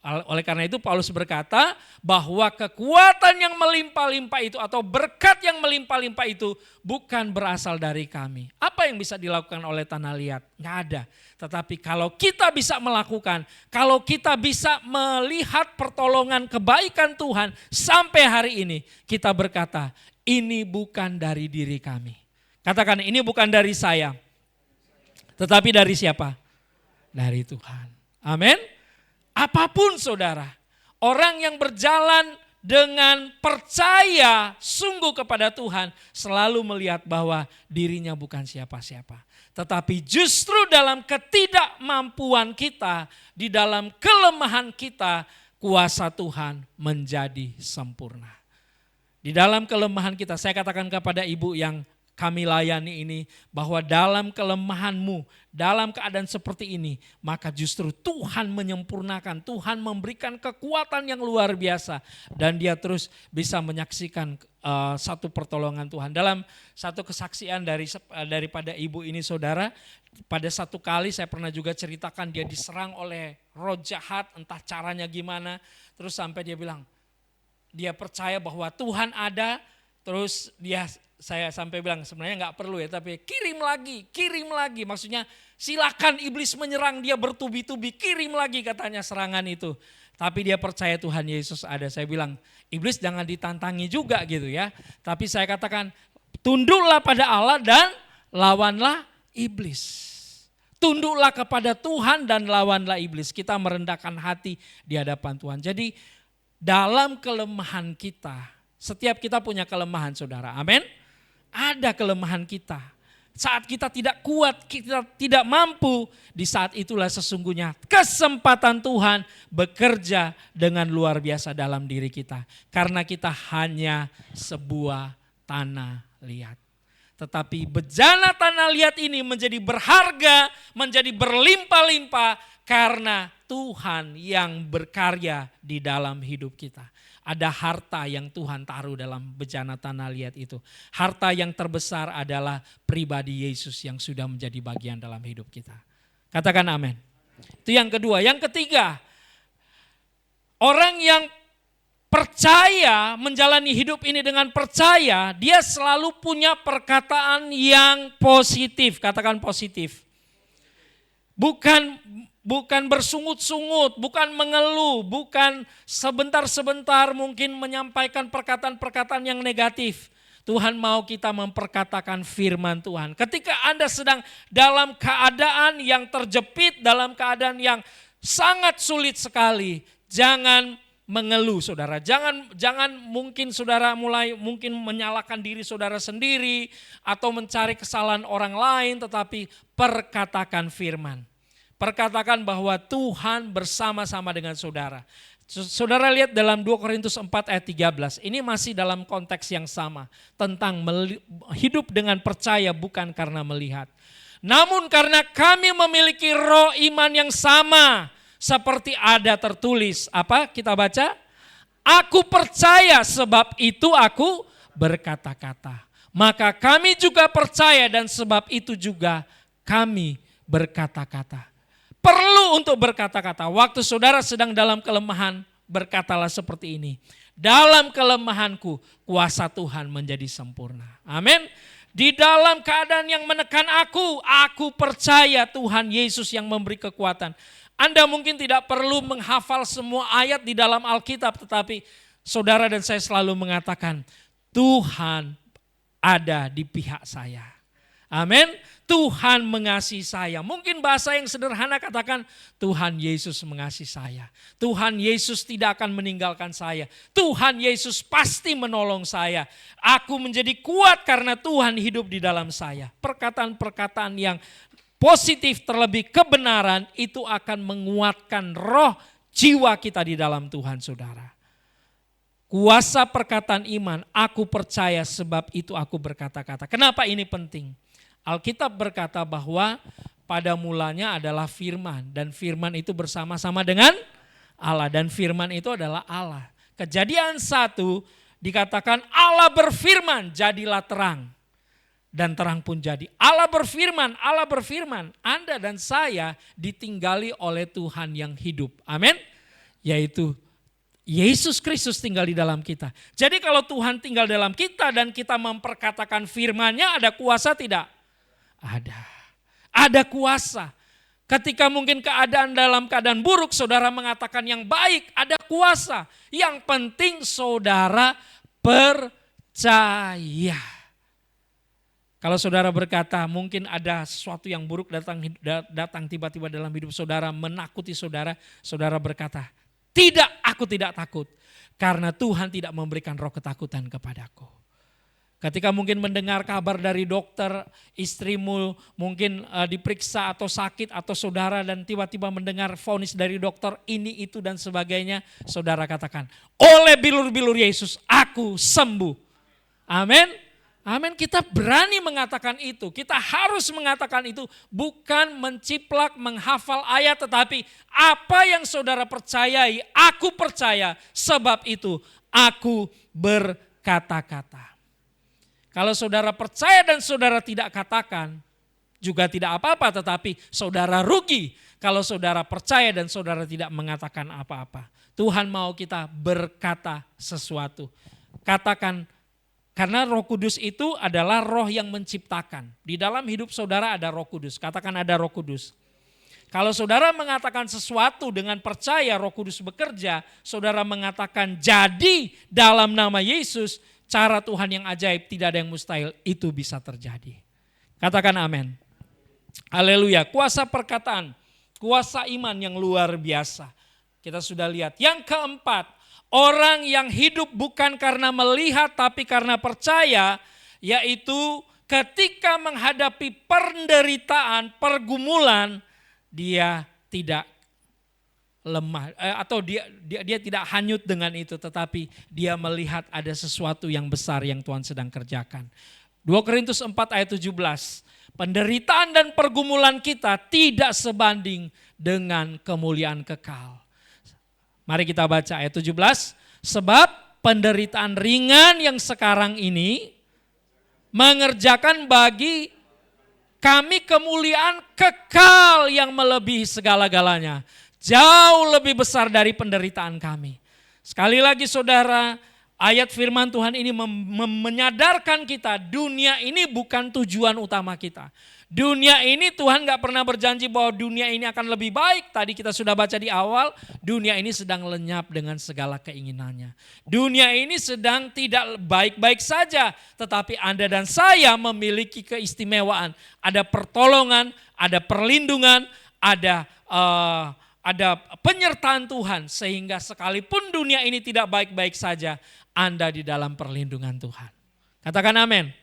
Oleh karena itu Paulus berkata bahwa kekuatan yang melimpah-limpah itu atau berkat yang melimpah-limpah itu bukan berasal dari kami. Apa yang bisa dilakukan oleh tanah liat? Nggak ada. Tetapi kalau kita bisa melakukan, kalau kita bisa melihat pertolongan kebaikan Tuhan sampai hari ini, kita berkata ini bukan dari diri kami. Katakan ini bukan dari saya. Tetapi dari siapa? Dari Tuhan. Amin. Apapun saudara, orang yang berjalan dengan percaya sungguh kepada Tuhan selalu melihat bahwa dirinya bukan siapa-siapa. Tetapi justru dalam ketidakmampuan kita, di dalam kelemahan kita, kuasa Tuhan menjadi sempurna. Di dalam kelemahan kita, saya katakan kepada ibu yang kami layani ini, bahwa dalam kelemahanmu, dalam keadaan seperti ini, maka justru Tuhan menyempurnakan, Tuhan memberikan kekuatan yang luar biasa. Dan dia terus bisa menyaksikan satu pertolongan Tuhan. Dalam satu kesaksian daripada ibu ini saudara, pada satu kali saya pernah juga ceritakan dia diserang oleh roh jahat, entah caranya gimana. Terus sampai dia bilang, dia percaya bahwa Tuhan ada, terus saya sampai bilang sebenarnya nggak perlu ya, tapi kirim lagi. Maksudnya silakan iblis menyerang dia bertubi-tubi, kirim lagi katanya serangan itu. Tapi dia percaya Tuhan Yesus ada. Saya bilang iblis jangan ditantangi juga gitu ya. Tapi saya katakan tunduklah pada Allah dan lawanlah iblis. Tunduklah kepada Tuhan dan lawanlah iblis. Kita merendahkan hati di hadapan Tuhan. Jadi dalam kelemahan kita, setiap kita punya kelemahan saudara, amin. Ada kelemahan kita. Saat kita tidak kuat, kita tidak mampu, di saat itulah sesungguhnya kesempatan Tuhan bekerja dengan luar biasa dalam diri kita. Karena kita hanya sebuah tanah liat. Tetapi bejana tanah liat ini menjadi berharga, menjadi berlimpah-limpah karena Tuhan yang berkarya di dalam hidup kita. Ada harta yang Tuhan taruh dalam bejana tanah liat itu. Harta yang terbesar adalah pribadi Yesus yang sudah menjadi bagian dalam hidup kita. Katakan amin. Itu yang kedua. Yang ketiga, orang yang percaya menjalani hidup ini dengan percaya, dia selalu punya perkataan yang positif. Katakan positif. Bukan bersungut-sungut, bukan mengeluh, bukan sebentar-sebentar mungkin menyampaikan perkataan-perkataan yang negatif. Tuhan mau kita memperkatakan firman Tuhan. Ketika Anda sedang dalam keadaan yang terjepit, dalam keadaan yang sangat sulit sekali, jangan mengeluh saudara. Jangan mungkin saudara mulai mungkin menyalahkan diri saudara sendiri atau mencari kesalahan orang lain, tetapi perkatakan firman. Perkatakan bahwa Tuhan bersama-sama dengan saudara. Saudara lihat dalam 2 Korintus 4 ayat 13. Ini masih dalam konteks yang sama. Tentang hidup dengan percaya bukan karena melihat. Namun karena kami memiliki roh iman yang sama. Seperti ada tertulis. Apa kita baca? Aku percaya sebab itu aku berkata-kata. Maka kami juga percaya dan sebab itu juga kami berkata-kata. Perlu untuk berkata-kata. Waktu saudara sedang dalam kelemahan, berkatalah seperti ini. Dalam kelemahanku, kuasa Tuhan menjadi sempurna. Amin. Di dalam keadaan yang menekan aku percaya Tuhan Yesus yang memberi kekuatan. Anda mungkin tidak perlu menghafal semua ayat di dalam Alkitab, tetapi saudara dan saya selalu mengatakan, Tuhan ada di pihak saya. Amin. Tuhan mengasihi saya. Mungkin bahasa yang sederhana katakan, Tuhan Yesus mengasihi saya. Tuhan Yesus tidak akan meninggalkan saya. Tuhan Yesus pasti menolong saya. Aku menjadi kuat karena Tuhan hidup di dalam saya. Perkataan-perkataan yang positif terlebih kebenaran itu akan menguatkan roh jiwa kita di dalam Tuhan saudara. Kuasa perkataan iman, aku percaya sebab itu aku berkata-kata. Kenapa ini penting? Alkitab berkata bahwa pada mulanya adalah firman dan firman itu bersama-sama dengan Allah dan firman itu adalah Allah. Kejadian 1 dikatakan Allah berfirman jadilah terang dan terang pun jadi. Allah berfirman, Anda dan saya ditinggali oleh Tuhan yang hidup. Amin. Yaitu Yesus Kristus tinggal di dalam kita. Jadi kalau Tuhan tinggal dalam kita dan kita memperkatakan firman-Nya, ada kuasa tidak? Ada kuasa. Ketika mungkin dalam keadaan buruk, saudara mengatakan yang baik, ada kuasa. Yang penting saudara percaya. Kalau saudara berkata mungkin ada sesuatu yang buruk datang tiba-tiba dalam hidup saudara, menakuti saudara, saudara berkata Tidak, aku tidak takut. Karena Tuhan tidak memberikan roh ketakutan kepadaku. Ketika mungkin mendengar kabar dari dokter, istrimu mungkin diperiksa atau sakit atau saudara dan tiba-tiba mendengar vonis dari dokter ini itu dan sebagainya. Saudara katakan, oleh bilur-bilur Yesus aku sembuh. Amin. Amin, kita berani mengatakan itu. Kita harus mengatakan itu, bukan menciplak, menghafal ayat, tetapi apa yang saudara percayai, aku percaya, sebab itu aku berkata-kata. Kalau saudara percaya dan saudara tidak katakan, juga tidak apa-apa, tetapi saudara rugi kalau saudara percaya dan saudara tidak mengatakan apa-apa. Tuhan mau kita berkata sesuatu. Katakan, karena Roh Kudus itu adalah roh yang menciptakan. Di dalam hidup saudara ada Roh Kudus. Katakan ada Roh Kudus. Kalau saudara mengatakan sesuatu dengan percaya Roh Kudus bekerja, saudara mengatakan jadi dalam nama Yesus, cara Tuhan yang ajaib, tidak ada yang mustahil, itu bisa terjadi. Katakan amin. Haleluya, kuasa perkataan, kuasa iman yang luar biasa. Kita sudah lihat. Yang keempat, orang yang hidup bukan karena melihat tapi karena percaya, yaitu ketika menghadapi penderitaan, pergumulan, dia tidak lemah atau dia tidak hanyut dengan itu, tetapi dia melihat ada sesuatu yang besar yang Tuhan sedang kerjakan. 2 Korintus 4 ayat 17. Penderitaan dan pergumulan kita tidak sebanding dengan kemuliaan kekal. Mari kita baca ayat 17. Sebab penderitaan ringan yang sekarang ini mengerjakan bagi kami kemuliaan kekal yang melebihi segala-galanya. Jauh lebih besar dari penderitaan kami. Sekali lagi saudara, ayat firman Tuhan ini menyadarkan kita dunia ini bukan tujuan utama kita. Dunia ini Tuhan gak pernah berjanji bahwa dunia ini akan lebih baik. Tadi kita sudah baca di awal, dunia ini sedang lenyap dengan segala keinginannya. Dunia ini sedang tidak baik-baik saja, tetapi Anda dan saya memiliki keistimewaan. Ada pertolongan, ada perlindungan, ada penyertaan Tuhan, sehingga sekalipun dunia ini tidak baik-baik saja, Anda di dalam perlindungan Tuhan. Katakan amin.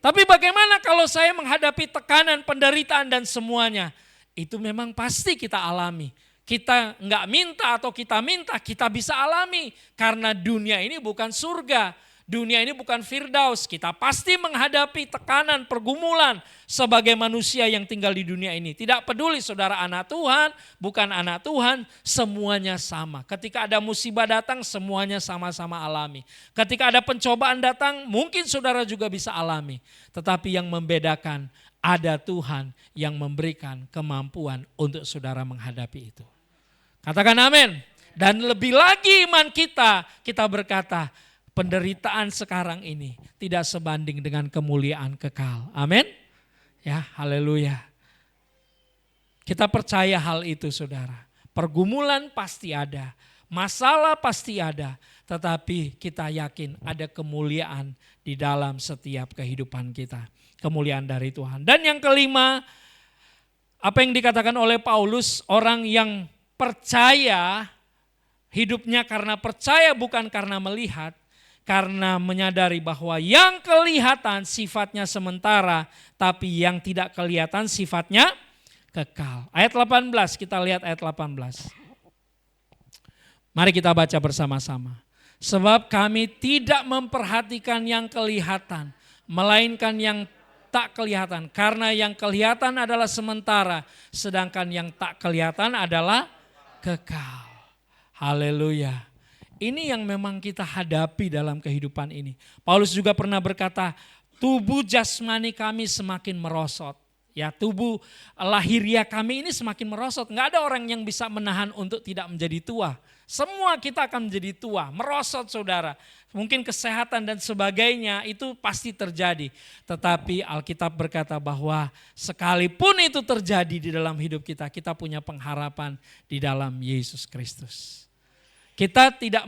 Tapi bagaimana kalau saya menghadapi tekanan, penderitaan dan semuanya? Itu memang pasti kita alami. Kita nggak minta atau kita minta, kita bisa alami. Karena dunia ini bukan surga. Dunia ini bukan firdaus. Kita pasti menghadapi tekanan, pergumulan sebagai manusia yang tinggal di dunia ini. Tidak peduli saudara anak Tuhan, bukan anak Tuhan, semuanya sama. Ketika ada musibah datang, semuanya sama-sama alami. Ketika ada pencobaan datang, mungkin saudara juga bisa alami. Tetapi yang membedakan, ada Tuhan yang memberikan kemampuan untuk saudara menghadapi itu. Katakan amin. Dan lebih lagi iman kita berkata, penderitaan sekarang ini tidak sebanding dengan kemuliaan kekal. Amin. Ya, haleluya. Kita percaya hal itu saudara. Pergumulan pasti ada, masalah pasti ada, tetapi kita yakin ada kemuliaan di dalam setiap kehidupan kita. Kemuliaan dari Tuhan. Dan yang kelima, apa yang dikatakan oleh Paulus, orang yang percaya, hidupnya karena percaya bukan karena melihat, karena menyadari bahwa yang kelihatan sifatnya sementara, tapi yang tidak kelihatan sifatnya kekal. Ayat 18, kita lihat ayat 18. Mari kita baca bersama-sama. Sebab kami tidak memperhatikan yang kelihatan, melainkan yang tak kelihatan. Karena yang kelihatan adalah sementara, sedangkan yang tak kelihatan adalah kekal. Haleluya. Ini yang memang kita hadapi dalam kehidupan ini. Paulus juga pernah berkata, tubuh jasmani kami semakin merosot. Ya, tubuh lahiriah kami ini semakin merosot. Enggak ada orang yang bisa menahan untuk tidak menjadi tua. Semua kita akan menjadi tua, merosot saudara. Mungkin kesehatan dan sebagainya itu pasti terjadi. Tetapi Alkitab berkata bahwa sekalipun itu terjadi di dalam hidup kita, kita punya pengharapan di dalam Yesus Kristus. Kita tidak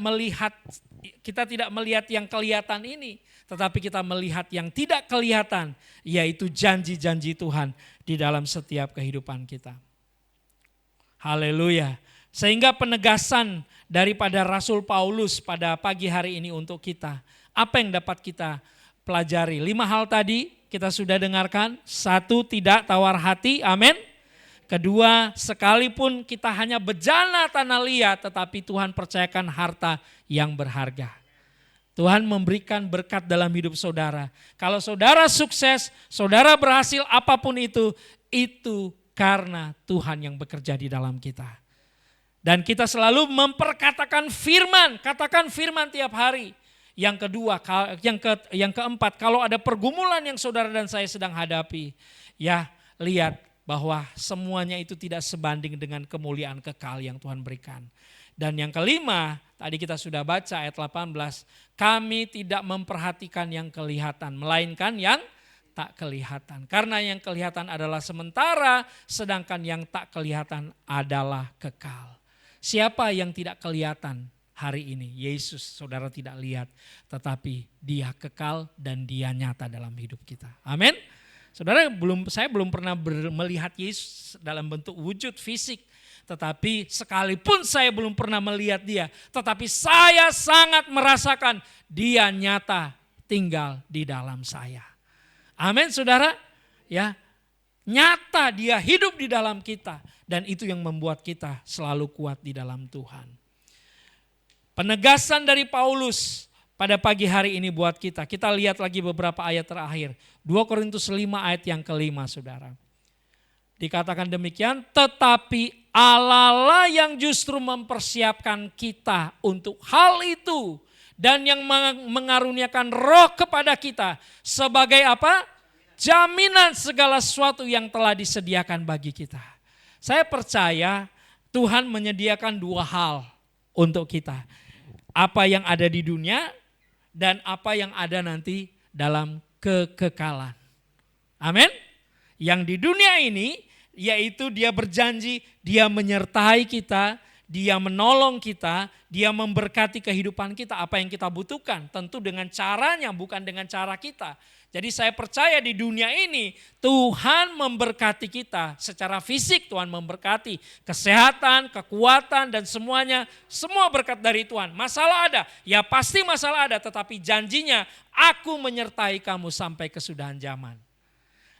melihat yang kelihatan ini, tetapi kita melihat yang tidak kelihatan, yaitu janji-janji Tuhan di dalam setiap kehidupan kita. Haleluya. Sehingga penegasan daripada Rasul Paulus pada pagi hari ini untuk kita. Apa yang dapat kita pelajari? 5 hal tadi kita sudah dengarkan. 1, tidak tawar hati, amin. Kedua, sekalipun kita hanya bejana tanah liat, tetapi Tuhan percayakan harta yang berharga. Tuhan memberikan berkat dalam hidup saudara. Kalau saudara sukses, saudara berhasil apapun itu karena Tuhan yang bekerja di dalam kita. Dan kita selalu memperkatakan firman, katakan firman tiap hari. Yang kedua, yang keempat, kalau ada pergumulan yang saudara dan saya sedang hadapi, ya lihat bahwa semuanya itu tidak sebanding dengan kemuliaan kekal yang Tuhan berikan. Dan yang kelima, tadi kita sudah baca ayat 18, kami tidak memperhatikan yang kelihatan, melainkan yang tak kelihatan. Karena yang kelihatan adalah sementara, sedangkan yang tak kelihatan adalah kekal. Siapa yang tidak kelihatan hari ini? Yesus, saudara tidak lihat, tetapi dia kekal dan dia nyata dalam hidup kita. Amin. Saudara, saya belum pernah melihat Yesus dalam bentuk wujud fisik. Tetapi sekalipun saya belum pernah melihat dia, tetapi saya sangat merasakan dia nyata tinggal di dalam saya. Amin saudara. Ya, nyata dia hidup di dalam kita. Dan itu yang membuat kita selalu kuat di dalam Tuhan. Penegasan dari Paulus pada pagi hari ini buat kita. Kita lihat lagi beberapa ayat terakhir. 2 Korintus 5 ayat yang kelima saudara. Dikatakan demikian, tetapi Allah lah yang justru mempersiapkan kita untuk hal itu. Dan yang mengaruniakan roh kepada kita sebagai apa? Jaminan segala sesuatu yang telah disediakan bagi kita. Saya percaya Tuhan menyediakan 2 hal untuk kita. Apa yang ada di dunia dan apa yang ada nanti dalam kekekalan. Amin. Yang di dunia ini yaitu dia berjanji, dia menyertai kita, dia menolong kita, dia memberkati kehidupan kita. Apa yang kita butuhkan tentu dengan caranya bukan dengan cara kita. Jadi saya percaya di dunia ini Tuhan memberkati kita secara fisik, Tuhan memberkati kesehatan, kekuatan dan semuanya, semua berkat dari Tuhan. Masalah ada, ya pasti masalah ada, tetapi janjinya aku menyertai kamu sampai kesudahan zaman.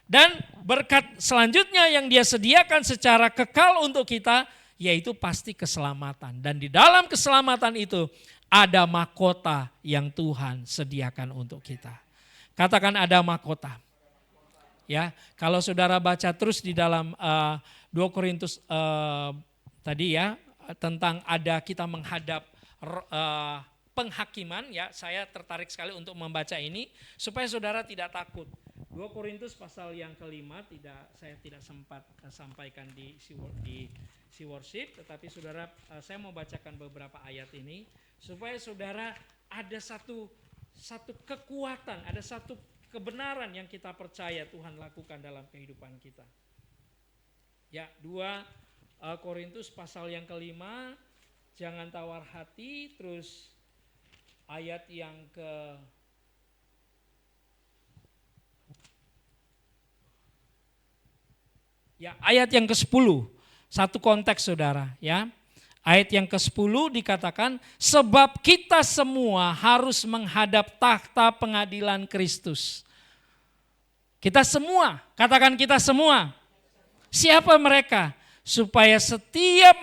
Dan berkat selanjutnya yang dia sediakan secara kekal untuk kita yaitu pasti keselamatan. Dan di dalam keselamatan itu ada mahkota yang Tuhan sediakan untuk kita. Katakan ada mahkota. Ya, kalau saudara baca terus di dalam 2 Korintus tadi ya tentang ada kita menghadap penghakiman ya, saya tertarik sekali untuk membaca ini supaya saudara tidak takut. 2 Korintus pasal yang kelima saya tidak sempat sampaikan di si worship, tetapi saudara saya mau bacakan beberapa ayat ini supaya saudara ada satu kekuatan, ada satu kebenaran yang kita percaya Tuhan lakukan dalam kehidupan kita. Ya, 2 Korintus pasal yang kelima, jangan tawar hati, terus ayat yang ayat yang ke-10, satu konteks saudara ya. Ayat yang ke-10 dikatakan, sebab kita semua harus menghadap takhta pengadilan Kristus. Kita semua, katakan kita semua. Siapa mereka? Supaya setiap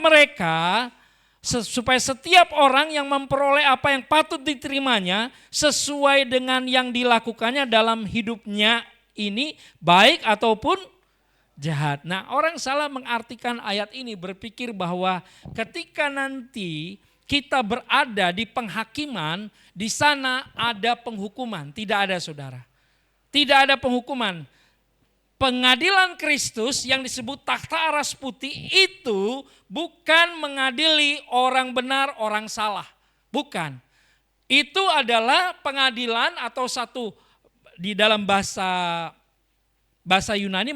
orang yang memperoleh apa yang patut diterimanya sesuai dengan yang dilakukannya dalam hidupnya ini, baik ataupun jahat. Nah, orang salah mengartikan ayat ini, berpikir bahwa ketika nanti kita berada di penghakiman, di sana ada penghukuman. Tidak ada saudara. Tidak ada penghukuman. Pengadilan Kristus yang disebut takhta aras putih itu bukan mengadili orang benar, orang salah. Bukan. Itu adalah pengadilan atau satu di dalam bahasa Yunani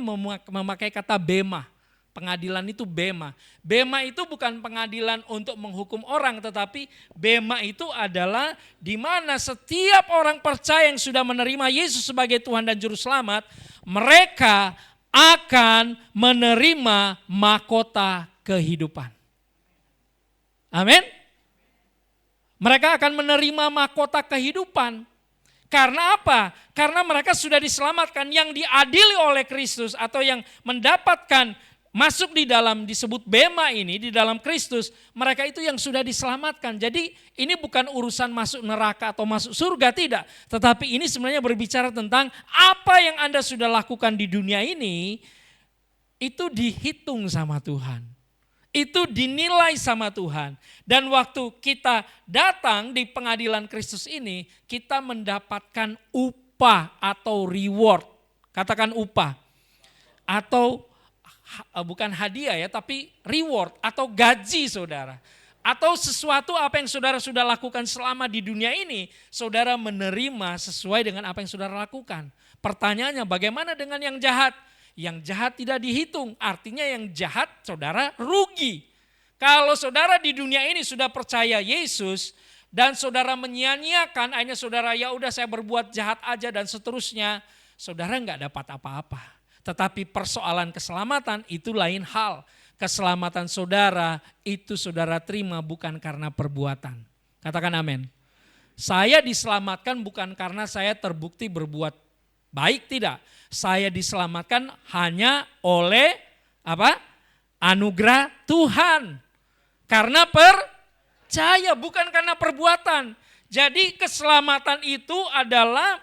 memakai kata bema. Pengadilan itu bema. Bema itu bukan pengadilan untuk menghukum orang, tetapi bema itu adalah di mana setiap orang percaya yang sudah menerima Yesus sebagai Tuhan dan Juru Selamat, mereka akan menerima mahkota kehidupan. Amin. Mereka akan menerima mahkota kehidupan. Karena apa? Karena mereka sudah diselamatkan, yang diadili oleh Kristus atau yang mendapatkan masuk di dalam disebut bema ini, di dalam Kristus, mereka itu yang sudah diselamatkan. Jadi ini bukan urusan masuk neraka atau masuk surga, tidak. Tetapi ini sebenarnya berbicara tentang apa yang Anda sudah lakukan di dunia ini, itu dihitung sama Tuhan. Itu dinilai sama Tuhan. Dan waktu kita datang di pengadilan Kristus ini, kita mendapatkan upah atau reward. Katakan upah. Atau bukan hadiah ya, tapi reward atau gaji saudara. Atau sesuatu apa yang saudara sudah lakukan selama di dunia ini, saudara menerima sesuai dengan apa yang saudara lakukan. Pertanyaannya, bagaimana dengan yang jahat? Yang jahat tidak dihitung, artinya yang jahat saudara rugi. Kalau saudara di dunia ini sudah percaya Yesus dan saudara menyia-nyiakan, akhirnya saudara ya udah saya berbuat jahat aja dan seterusnya, saudara nggak dapat apa-apa. Tetapi persoalan keselamatan itu lain hal. Keselamatan saudara itu saudara terima bukan karena perbuatan. Katakan amin. Saya diselamatkan bukan karena saya terbukti berbuat baik, tidak. Saya diselamatkan hanya oleh apa? Anugerah Tuhan. Karena percaya, bukan karena perbuatan. Jadi keselamatan itu adalah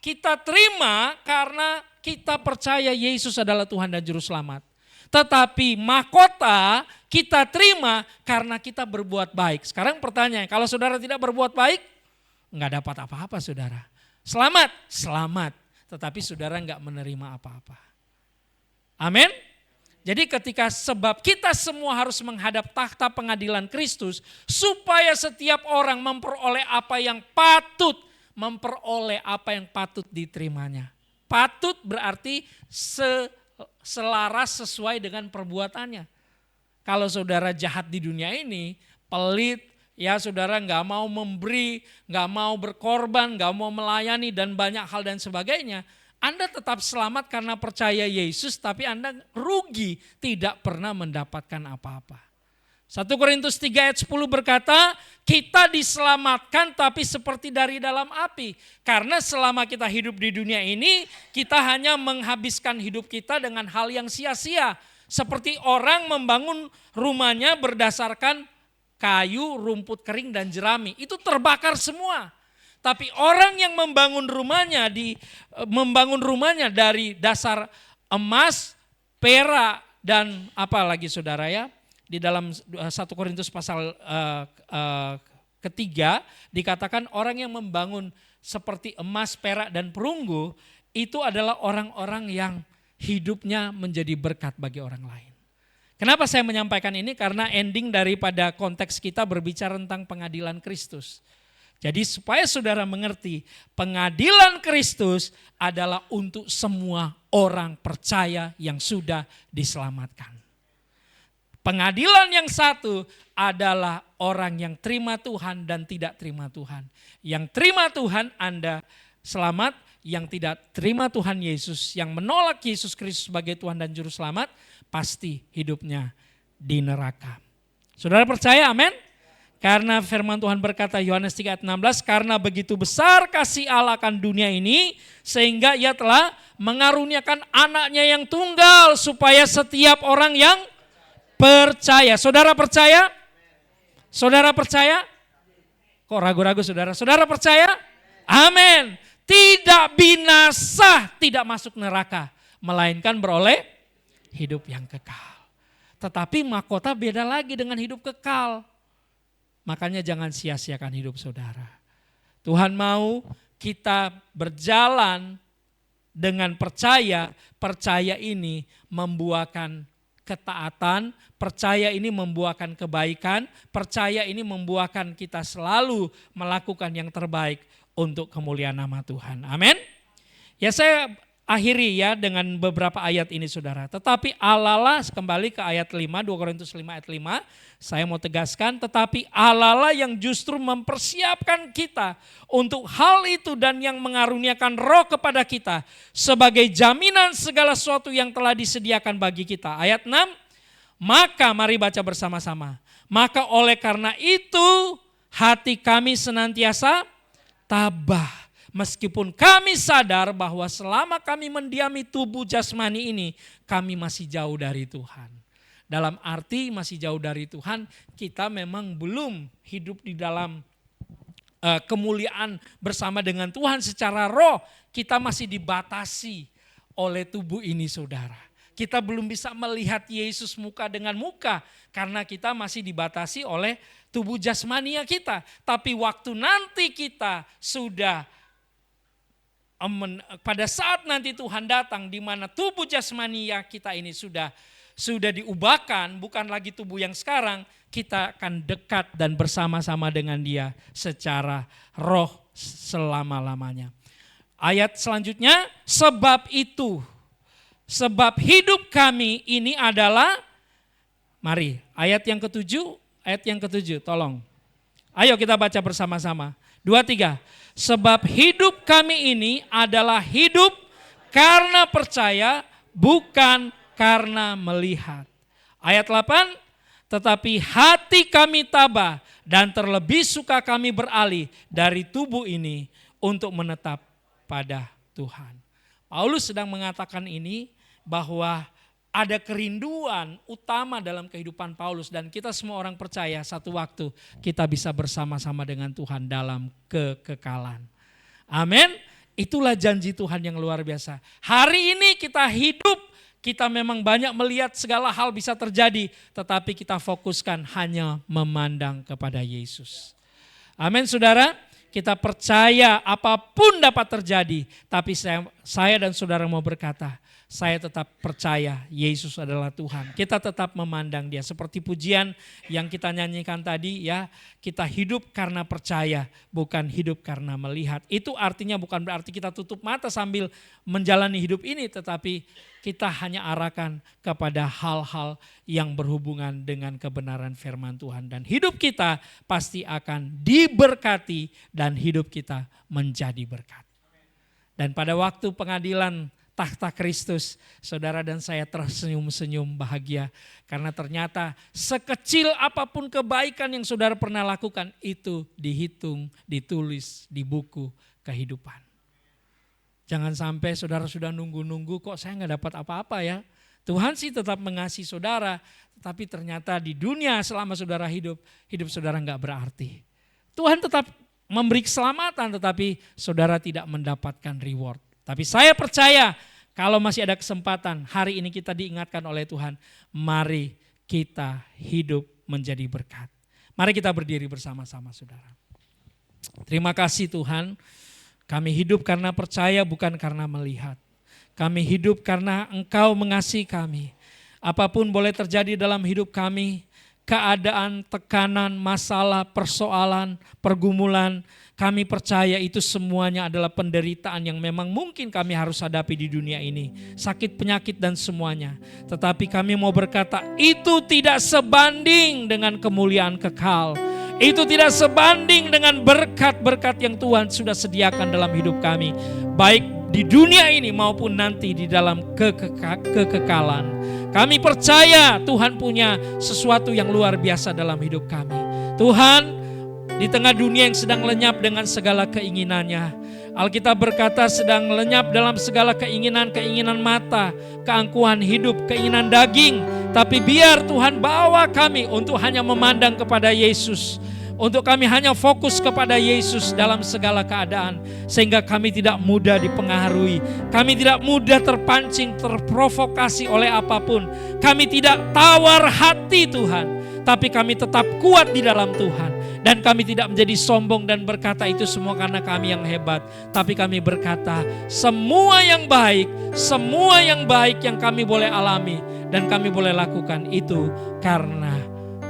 kita terima karena kita percaya Yesus adalah Tuhan dan Juru Selamat. Tetapi mahkota kita terima karena kita berbuat baik. Sekarang pertanyaan, kalau saudara tidak berbuat baik, enggak dapat apa-apa saudara. Selamat, selamat. Tetapi saudara enggak menerima apa-apa. Amin. Jadi ketika sebab kita semua harus menghadap takhta pengadilan Kristus, supaya setiap orang memperoleh apa yang patut, memperoleh apa yang patut diterimanya. Patut berarti selaras sesuai dengan perbuatannya. Kalau saudara jahat di dunia ini, pelit, ya saudara nggak mau memberi, nggak mau berkorban, nggak mau melayani dan banyak hal dan sebagainya. Anda tetap selamat karena percaya Yesus, tapi Anda rugi, tidak pernah mendapatkan apa-apa. 1 Korintus 3 ayat 10 berkata, kita diselamatkan tapi seperti dari dalam api. Karena selama kita hidup di dunia ini, kita hanya menghabiskan hidup kita dengan hal yang sia-sia. Seperti orang membangun rumahnya berdasarkan kayu, rumput kering dan jerami. Itu terbakar semua. Tapi orang yang membangun rumahnya dari dasar emas, perak dan apa lagi saudara ya? Di dalam 1 Korintus pasal ketiga dikatakan orang yang membangun seperti emas, perak dan perunggu itu adalah orang-orang yang hidupnya menjadi berkat bagi orang lain. Kenapa saya menyampaikan ini? Karena ending daripada konteks kita berbicara tentang pengadilan Kristus. Jadi supaya saudara mengerti, pengadilan Kristus adalah untuk semua orang percaya yang sudah diselamatkan. Pengadilan yang satu adalah orang yang terima Tuhan dan tidak terima Tuhan. Yang terima Tuhan Anda selamat, yang tidak terima Tuhan Yesus, yang menolak Yesus Kristus sebagai Tuhan dan Juru Selamat, pasti hidupnya di neraka. Saudara percaya, amin? Karena firman Tuhan berkata Yohanes 3 ayat 16, karena begitu besar kasih Allah akan dunia ini, sehingga ia telah mengaruniakan anaknya yang tunggal, supaya setiap orang yang percaya. Saudara percaya? Saudara percaya? Kok ragu-ragu saudara? Saudara percaya? Amin. Tidak binasa, tidak masuk neraka, melainkan beroleh hidup yang kekal. Tetapi mahkota beda lagi dengan hidup kekal. Makanya jangan sia-siakan hidup saudara. Tuhan mau kita berjalan dengan percaya. Percaya ini membuahkan ketaatan, percaya ini membuahkan kebaikan, percaya ini membuahkan kita selalu melakukan yang terbaik untuk kemuliaan nama Tuhan. Amin. Ya saya akhiri ya dengan beberapa ayat ini saudara. Tetapi Allah lah, kembali ke ayat 5, 2 Korintus 5 ayat 5. Saya mau tegaskan, tetapi Allah lah yang justru mempersiapkan kita untuk hal itu dan yang mengaruniakan roh kepada kita sebagai jaminan segala sesuatu yang telah disediakan bagi kita. Ayat 6, Maka mari baca bersama-sama. Maka oleh karena itu hati kami senantiasa tabah. Meskipun kami sadar bahwa selama kami mendiami tubuh jasmani ini, kami masih jauh dari Tuhan. Dalam arti masih jauh dari Tuhan, kita memang belum hidup di dalam kemuliaan bersama dengan Tuhan secara roh. Kita masih dibatasi oleh tubuh ini, saudara. Kita belum bisa melihat Yesus muka dengan muka karena kita masih dibatasi oleh tubuh jasmania kita. Tapi waktu nanti kita sudah pada saat nanti Tuhan datang di mana tubuh jasmania kita ini sudah diubahkan, bukan lagi tubuh yang sekarang, kita akan dekat dan bersama-sama dengan Dia secara roh selama-lamanya. Ayat selanjutnya, sebab hidup kami ini adalah, mari ayat yang ketujuh, tolong. Ayo kita baca bersama-sama. 2, 3. Sebab hidup kami ini adalah hidup karena percaya, bukan karena melihat. Ayat 8, tetapi hati kami tabah dan terlebih suka kami beralih dari tubuh ini untuk menetap pada Tuhan. Paulus sedang mengatakan ini bahwa ada kerinduan utama dalam kehidupan Paulus dan kita semua orang percaya satu waktu kita bisa bersama-sama dengan Tuhan dalam kekekalan. Amin. Itulah janji Tuhan yang luar biasa. Hari ini kita hidup, kita memang banyak melihat segala hal bisa terjadi, tetapi kita fokuskan hanya memandang kepada Yesus. Amin, saudara. Kita percaya apapun dapat terjadi, tapi saya dan saudara mau berkata, saya tetap percaya Yesus adalah Tuhan. Kita tetap memandang Dia. Seperti pujian yang kita nyanyikan tadi ya. Kita hidup karena percaya, bukan hidup karena melihat. Itu artinya bukan berarti kita tutup mata sambil menjalani hidup ini. Tetapi kita hanya arahkan kepada hal-hal yang berhubungan dengan kebenaran firman Tuhan. Dan hidup kita pasti akan diberkati dan hidup kita menjadi berkat. Dan pada waktu pengadilan tahta Kristus, saudara dan saya tersenyum-senyum bahagia. Karena ternyata sekecil apapun kebaikan yang saudara pernah lakukan, itu dihitung, ditulis di buku kehidupan. Jangan sampai saudara sudah nunggu-nunggu, kok saya gak dapat apa-apa ya. Tuhan sih tetap mengasihi saudara, tapi ternyata di dunia selama saudara hidup saudara gak berarti. Tuhan tetap memberi keselamatan, tetapi saudara tidak mendapatkan reward. Tapi saya percaya kalau masih ada kesempatan, hari ini kita diingatkan oleh Tuhan, mari kita hidup menjadi berkat. Mari kita berdiri bersama-sama, saudara. Terima kasih Tuhan, kami hidup karena percaya bukan karena melihat. Kami hidup karena Engkau mengasihi kami. Apapun boleh terjadi dalam hidup kami, keadaan, tekanan, masalah, persoalan, pergumulan, kami percaya itu semuanya adalah penderitaan yang memang mungkin kami harus hadapi di dunia ini. Sakit, penyakit dan semuanya. Tetapi kami mau berkata itu tidak sebanding dengan kemuliaan kekal. Itu tidak sebanding dengan berkat-berkat yang Tuhan sudah sediakan dalam hidup kami. Baik di dunia ini maupun nanti di dalam kekekalan. Kami percaya Tuhan punya sesuatu yang luar biasa dalam hidup kami. Tuhan, di tengah dunia yang sedang lenyap dengan segala keinginannya, Alkitab berkata sedang lenyap dalam segala keinginan mata, keangkuhan hidup, keinginan daging. Tapi biar Tuhan bawa kami untuk hanya memandang kepada Yesus. Untuk kami hanya fokus kepada Yesus dalam segala keadaan. Sehingga kami tidak mudah dipengaruhi. Kami tidak mudah terpancing, terprovokasi oleh apapun. Kami tidak tawar hati Tuhan. Tapi kami tetap kuat di dalam Tuhan. Dan kami tidak menjadi sombong dan berkata itu semua karena kami yang hebat. Tapi kami berkata semua yang baik yang kami boleh alami dan kami boleh lakukan itu karena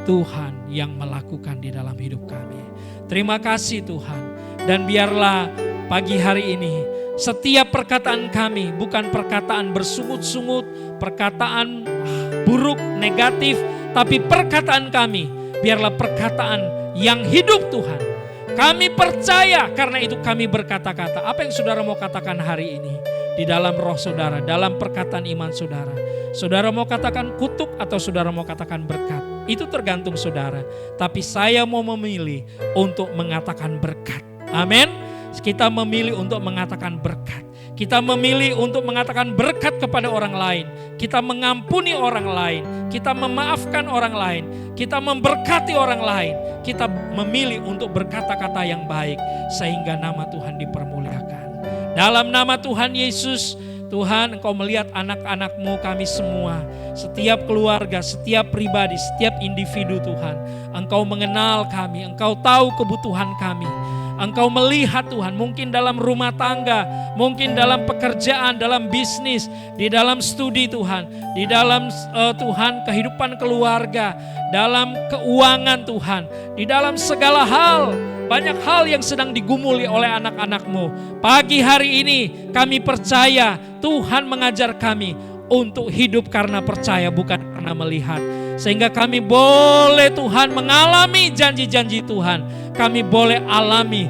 Tuhan yang melakukan di dalam hidup kami. Terima kasih Tuhan. Dan biarlah pagi hari ini setiap perkataan kami bukan perkataan bersungut-sungut, perkataan buruk, negatif, tapi perkataan kami biarlah perkataan yang hidup Tuhan. Kami percaya karena itu kami berkata-kata. Apa yang saudara mau katakan hari ini? di dalam roh saudara, dalam perkataan iman saudara. Saudara mau katakan kutuk atau saudara mau katakan berkat, itu tergantung saudara. Tapi saya mau memilih untuk mengatakan berkat. Amin. Kita memilih untuk mengatakan berkat. Kita memilih untuk mengatakan berkat kepada orang lain. Kita mengampuni orang lain. Kita memaafkan orang lain. Kita memberkati orang lain. Kita memilih untuk berkata-kata yang baik sehingga nama Tuhan dipermuliakan. Dalam nama Tuhan Yesus, Tuhan, Engkau melihat anak-anak-Mu, kami semua, setiap keluarga, setiap pribadi, setiap individu Tuhan. Engkau mengenal kami, Engkau tahu kebutuhan kami. Engkau melihat Tuhan, mungkin dalam rumah tangga, mungkin dalam pekerjaan, dalam bisnis, di dalam studi Tuhan, di dalam Tuhan kehidupan keluarga, dalam keuangan Tuhan, di dalam segala hal. Banyak hal yang sedang digumuli oleh anak-anak-Mu. Pagi hari ini kami percaya Tuhan mengajar kami untuk hidup karena percaya bukan karena melihat. Sehingga kami boleh Tuhan mengalami janji-janji Tuhan. Kami boleh alami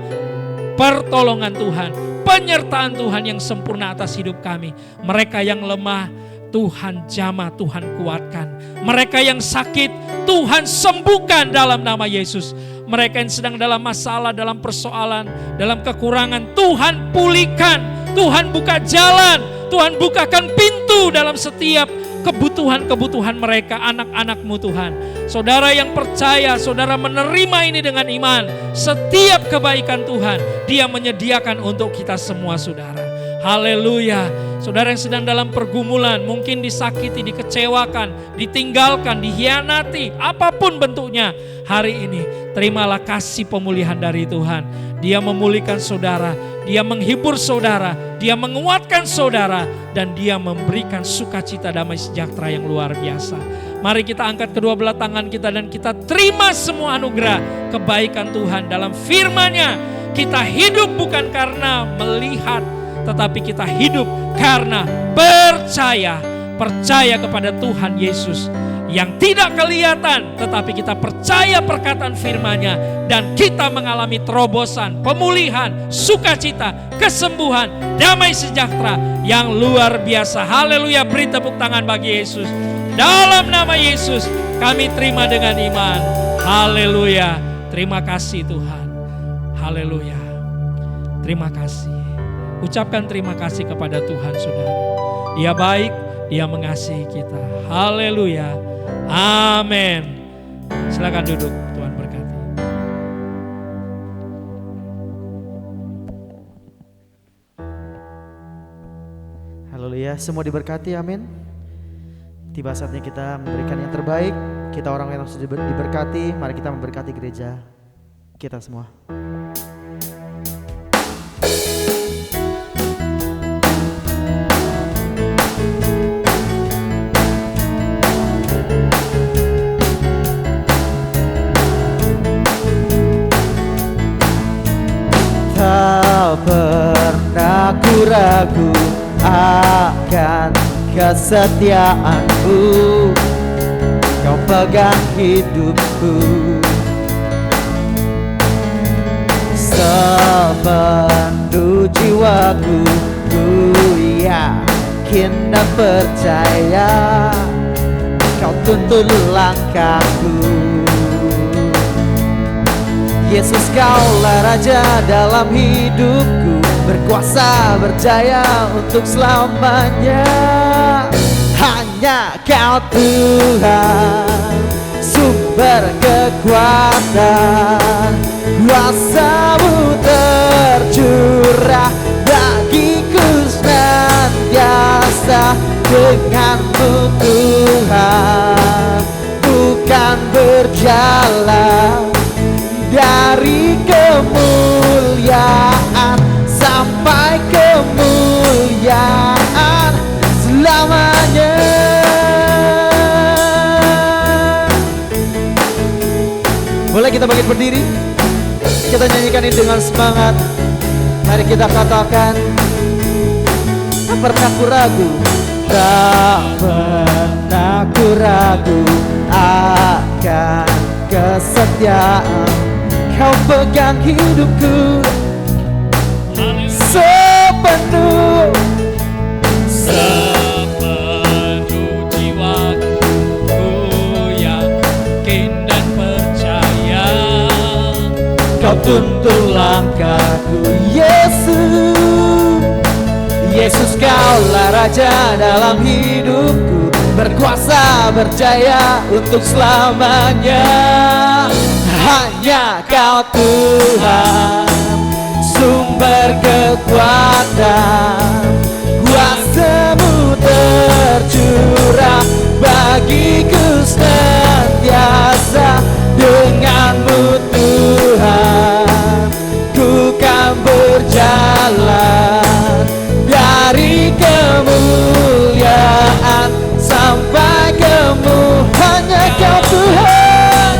pertolongan Tuhan, penyertaan Tuhan yang sempurna atas hidup kami. Mereka yang lemah, Tuhan jamah, Tuhan kuatkan. Mereka yang sakit, Tuhan sembuhkan dalam nama Yesus. Mereka yang sedang dalam masalah, dalam persoalan, dalam kekurangan, Tuhan pulihkan. Tuhan buka jalan, Tuhan bukakan pintu dalam setiap kebutuhan-kebutuhan mereka, anak-anak-Mu Tuhan. Saudara yang percaya, saudara menerima ini dengan iman. Setiap kebaikan Tuhan, Dia menyediakan untuk kita semua saudara. Haleluya. Saudara yang sedang dalam pergumulan, mungkin disakiti, dikecewakan, ditinggalkan, dikhianati, apapun bentuknya. Hari ini terimalah kasih pemulihan dari Tuhan. Dia memulihkan saudara, Dia menghibur saudara, Dia menguatkan saudara, dan Dia memberikan sukacita damai sejahtera yang luar biasa. Mari kita angkat kedua belah tangan kita dan kita terima semua anugerah kebaikan Tuhan dalam firman-Nya. Kita hidup bukan karena melihat, tetapi kita hidup karena percaya. Percaya kepada Tuhan Yesus yang tidak kelihatan, tetapi kita percaya perkataan firman-Nya dan kita mengalami terobosan, pemulihan, sukacita, kesembuhan, damai sejahtera yang luar biasa. Haleluya, beri tepuk tangan bagi Yesus. Dalam nama Yesus kami terima dengan iman. Haleluya, terima kasih Tuhan. Haleluya, terima kasih. Ucapkan terima kasih kepada Tuhan saudara. Dia baik, Dia mengasihi kita. Haleluya. Amin. Silakan duduk, Tuhan berkati. Haleluya, semua diberkati, amin. Tiba saatnya kita memberikan yang terbaik. Kita orang yang sudah diberkati, mari kita memberkati gereja kita semua. Tak pernah ku ragu akan kesetiaan-Mu. Kau pegang hidupku sepenuh jiwaku. Ku yakin dan percaya Kau tuntun langkahku. Yesus, Kaulah Raja dalam hidupku, berkuasa berjaya untuk selamanya. Hanya Kau Tuhan, sumber kekuatan. Kuasa-Mu tercurah bagiku senantiasa. Dengan-Mu Tuhan, bukan berjalan dari kemuliaan sampai kemuliaan selamanya. Boleh kita bangkit berdiri? Kita nyanyikan ini dengan semangat. Mari kita katakan, tak pernah ku ragu, tak pernah ku ragu akan kesetiaan. Kau pegang hidupku sepenuh tuntun langkahku. Yesus, Yesus kaulah Raja dalam hidupku, berkuasa berjaya untuk selamanya. Hanya Kau Tuhan, sumber kekuatan, kuasa-Mu tercurah bagiku senantiasa. Dengan-Mu Tuhan, ku kan berjalan dari kemuliaan sampai kemu. Hanya Kau Tuhan,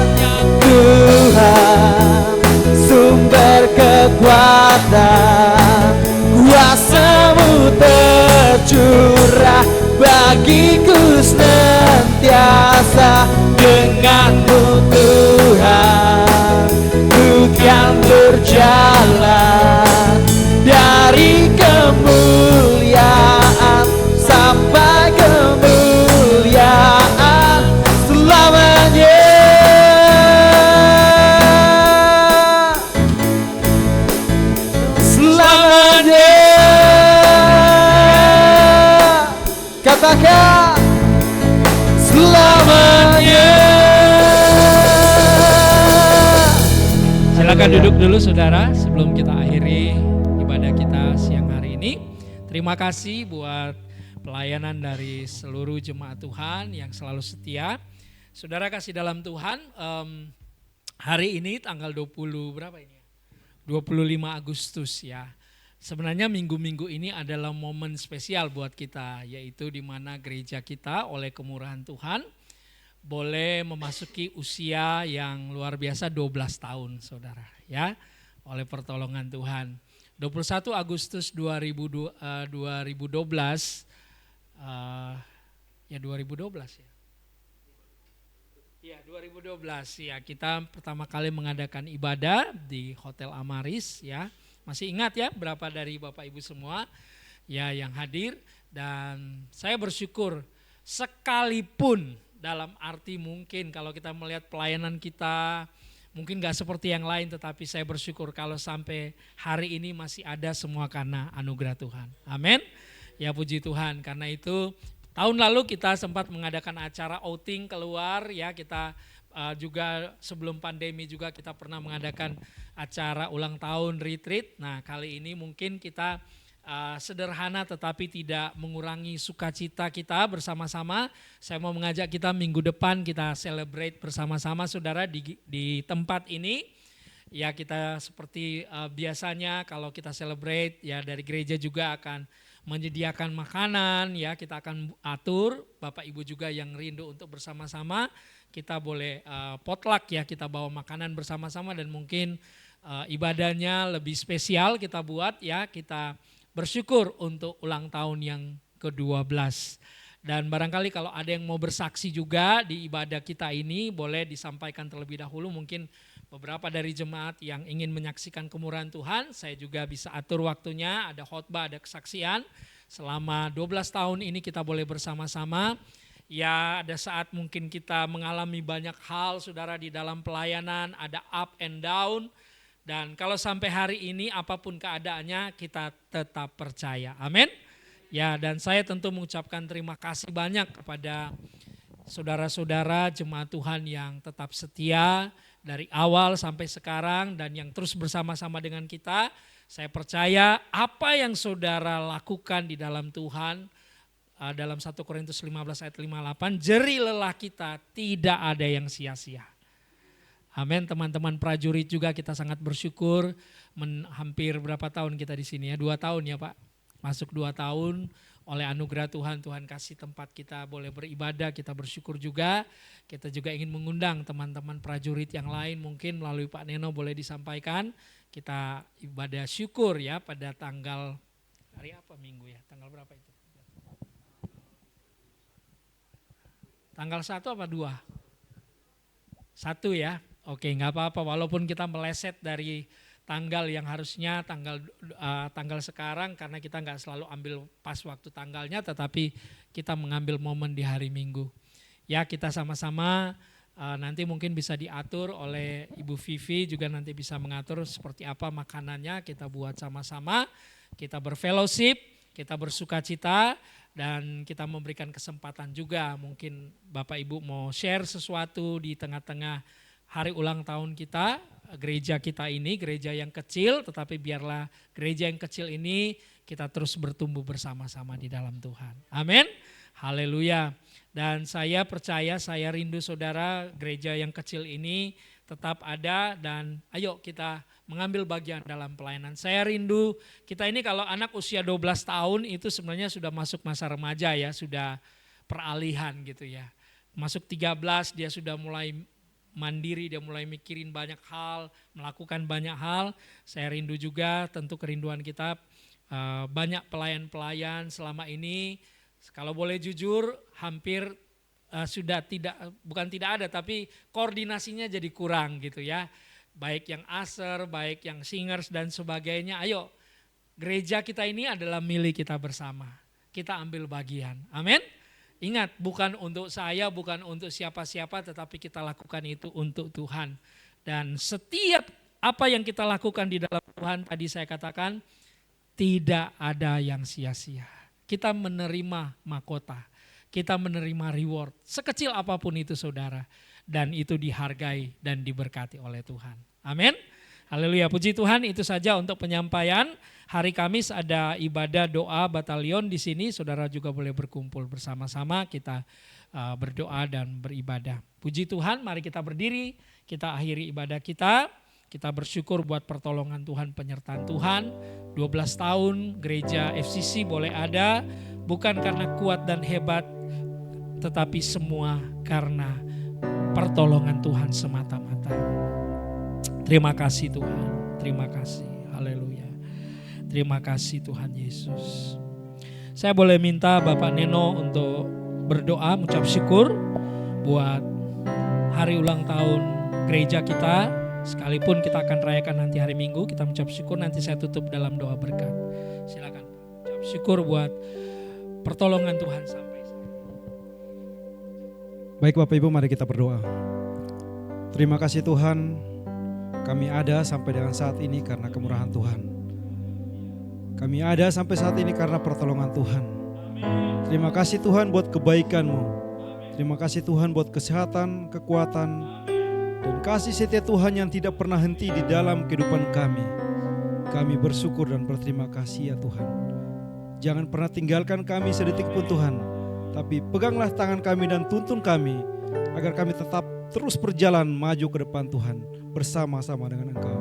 Tuhan, sumber kekuatan, kuasa-Mu tercurah bagiku senantiasa. Dengan-Mu Tuhan, ku kan berjalan dari kemuliaan sampai kemuliaan selamanya. Selamanya. Katakan selamanya. Silakan duduk dulu saudara sebelum kita akhiri ibadah kita siang hari ini. Terima kasih buat pelayanan dari seluruh jemaat Tuhan yang selalu setia. Saudara kasih dalam Tuhan, hari ini tanggal 25 Agustus ya. Sebenarnya minggu-minggu ini adalah momen spesial buat kita, yaitu di mana gereja kita oleh kemurahan Tuhan boleh memasuki usia yang luar biasa 12 tahun saudara ya, oleh pertolongan Tuhan. 21 Agustus 2012 ya 2012 ya. Ya 2012 ya, kita pertama kali mengadakan ibadah di Hotel Amaris ya. Masih ingat ya berapa dari Bapak Ibu semua ya yang hadir, dan saya bersyukur sekalipun dalam arti mungkin kalau kita melihat pelayanan kita mungkin gak seperti yang lain, tetapi saya bersyukur kalau sampai hari ini masih ada semua karena anugerah Tuhan. Amin. Ya puji Tuhan, karena itu tahun lalu kita sempat mengadakan acara outing keluar ya, kita juga sebelum pandemi juga kita pernah mengadakan acara ulang tahun retreat. Nah kali ini mungkin kita sederhana tetapi tidak mengurangi sukacita kita bersama-sama. Saya mau mengajak kita minggu depan kita celebrate bersama-sama saudara di tempat ini. Ya kita seperti biasanya kalau kita celebrate ya dari gereja juga akan menyediakan makanan ya, kita akan atur Bapak Ibu juga yang rindu untuk bersama-sama kita boleh potluck ya, kita bawa makanan bersama-sama dan mungkin ibadahnya lebih spesial kita buat ya, kita bersyukur untuk ulang tahun yang ke-12. Dan barangkali kalau ada yang mau bersaksi juga di ibadah kita ini boleh disampaikan terlebih dahulu, mungkin beberapa dari jemaat yang ingin menyaksikan kemurahan Tuhan, saya juga bisa atur waktunya, ada khotbah, ada kesaksian. Selama 12 tahun ini kita boleh bersama-sama. Ya ada saat mungkin kita mengalami banyak hal saudara di dalam pelayanan, ada up and down. Dan kalau sampai hari ini apapun keadaannya kita tetap percaya. Amin. Ya dan saya tentu mengucapkan terima kasih banyak kepada saudara-saudara jemaat Tuhan yang tetap setia dari awal sampai sekarang dan yang terus bersama-sama dengan kita. Saya percaya apa yang saudara lakukan di dalam Tuhan, dalam 1 Korintus 15 ayat 58, jerih lelah kita tidak ada yang sia-sia. Amin. Teman-teman prajurit juga kita sangat bersyukur, hampir berapa tahun kita di sini ya, 2 tahun ya Pak. Masuk 2 tahun oleh anugerah Tuhan, Tuhan kasih tempat kita boleh beribadah, kita bersyukur juga. Kita juga ingin mengundang teman-teman prajurit yang lain, mungkin melalui Pak Neno boleh disampaikan. Kita ibadah syukur ya pada tanggal, hari apa minggu ya, tanggal berapa itu? Tanggal 1 apa 2? 1 ya, oke nggak apa-apa walaupun kita meleset dari tanggal yang harusnya tanggal sekarang karena kita nggak selalu ambil pas waktu tanggalnya, tetapi kita mengambil momen di hari Minggu. Ya kita sama-sama Nanti mungkin bisa diatur oleh Ibu Vivi, juga nanti bisa mengatur seperti apa makanannya, kita buat sama-sama, kita berfellowship, kita bersukacita, dan kita memberikan kesempatan juga mungkin Bapak Ibu mau share sesuatu di tengah-tengah hari ulang tahun kita, gereja kita ini, gereja yang kecil, tetapi biarlah gereja yang kecil ini kita terus bertumbuh bersama-sama di dalam Tuhan. Amin. Haleluya. Dan saya percaya, saya rindu saudara, gereja yang kecil ini tetap ada dan ayo kita mengambil bagian dalam pelayanan. Saya rindu kita ini kalau anak usia 12 tahun itu sebenarnya sudah masuk masa remaja ya, sudah peralihan gitu ya. Masuk 13 dia sudah mulai mandiri, dia mulai mikirin banyak hal, melakukan banyak hal. Saya rindu juga, tentu kerinduan kita banyak pelayan-pelayan selama ini. Kalau boleh jujur hampir sudah bukan tidak ada tapi koordinasinya jadi kurang gitu ya. Baik yang usher, baik yang singers dan sebagainya. Ayo gereja kita ini adalah milik kita bersama. Kita ambil bagian. Amin. Ingat bukan untuk saya, bukan untuk siapa-siapa tetapi kita lakukan itu untuk Tuhan. Dan setiap apa yang kita lakukan di dalam Tuhan tadi saya katakan tidak ada yang sia-sia. Kita menerima mahkota, kita menerima reward, sekecil apapun itu saudara. Dan itu dihargai dan diberkati oleh Tuhan. Amin. Haleluya, puji Tuhan. Itu saja untuk penyampaian. Hari Kamis ada ibadah doa batalion di sini. Saudara juga boleh berkumpul bersama-sama, kita berdoa dan beribadah. Puji Tuhan, mari kita berdiri, kita akhiri ibadah kita. Kita bersyukur buat pertolongan Tuhan, penyertaan Tuhan. 12 tahun gereja FCC boleh ada, bukan karena kuat dan hebat, tetapi semua karena pertolongan Tuhan semata-mata. Terima kasih Tuhan, terima kasih, haleluya. Terima kasih Tuhan Yesus. Saya boleh minta Bapak Neno untuk berdoa, mengucap syukur buat hari ulang tahun gereja kita. Sekalipun kita akan rayakan nanti hari Minggu, kita mengucap syukur, nanti saya tutup dalam doa berkat. Silakan ucap syukur buat pertolongan Tuhan sampai saat ini. Baik Bapak Ibu, mari kita berdoa. Terima kasih Tuhan, kami ada sampai dengan saat ini karena kemurahan Tuhan. Kami ada sampai saat ini karena pertolongan Tuhan. Terima kasih Tuhan buat kebaikan-Mu. Terima kasih Tuhan buat kesehatan, kekuatan, dan kasih setia Tuhan yang tidak pernah henti di dalam kehidupan kami. Kami bersyukur dan berterima kasih ya Tuhan. Jangan pernah tinggalkan kami sedetik pun Tuhan. Tapi peganglah tangan kami dan tuntun kami, agar kami tetap terus berjalan maju ke depan Tuhan, bersama-sama dengan Engkau.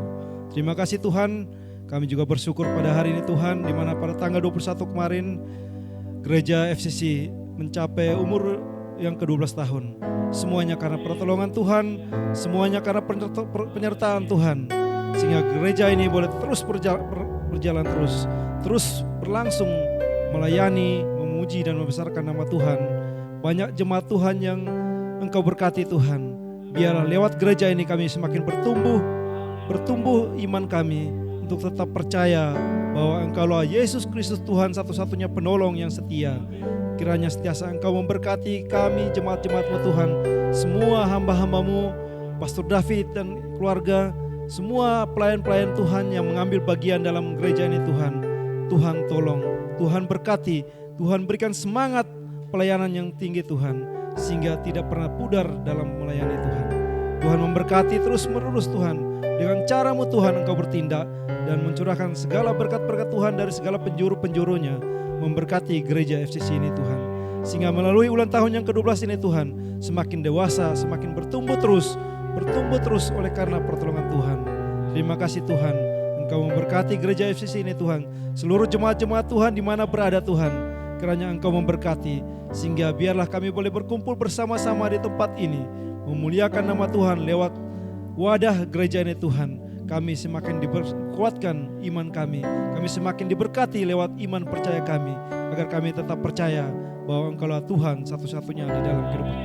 Terima kasih Tuhan, kami juga bersyukur pada hari ini Tuhan, di mana pada tanggal 21 kemarin, gereja FCC mencapai umur yang ke-12 tahun. Semuanya karena pertolongan Tuhan, semuanya karena penyertaan Tuhan. Sehingga gereja ini boleh terus berjalan terus berlangsung melayani, memuji dan membesarkan nama Tuhan. Banyak jemaat Tuhan yang Engkau berkati Tuhan. Biarlah lewat gereja ini kami semakin bertumbuh iman kami untuk tetap percaya bahwa Engkaulah Yesus Kristus Tuhan satu-satunya penolong yang setia. Kiranya setiasa Engkau memberkati kami jemaat-jemaat-Mu Tuhan, semua hamba-hamba-Mu, Pastor David dan keluarga, semua pelayan-pelayan Tuhan yang mengambil bagian dalam gereja ini Tuhan. Tuhan tolong, Tuhan berkati, Tuhan berikan semangat pelayanan yang tinggi Tuhan, sehingga tidak pernah pudar dalam melayani Tuhan. Tuhan memberkati terus menerus Tuhan, dengan cara-Mu Tuhan Engkau bertindak dan mencurahkan segala berkat-berkat Tuhan dari segala penjuru-penjurunya, memberkati gereja FCC ini Tuhan. Sehingga melalui ulang tahun yang ke-12 ini Tuhan, semakin dewasa, semakin bertumbuh terus oleh karena pertolongan Tuhan. Terima kasih Tuhan, Engkau memberkati gereja FCC ini Tuhan. Seluruh jemaat-jemaat Tuhan di mana berada Tuhan, kiranya Engkau memberkati, sehingga biarlah kami boleh berkumpul bersama-sama di tempat ini, memuliakan nama Tuhan lewat wadah gereja ini Tuhan. Kami semakin dikuatkan iman kami semakin diberkati lewat iman percaya kami, agar kami tetap percaya bahwa Engkaulah Tuhan satu-satunya di dalam kehidupan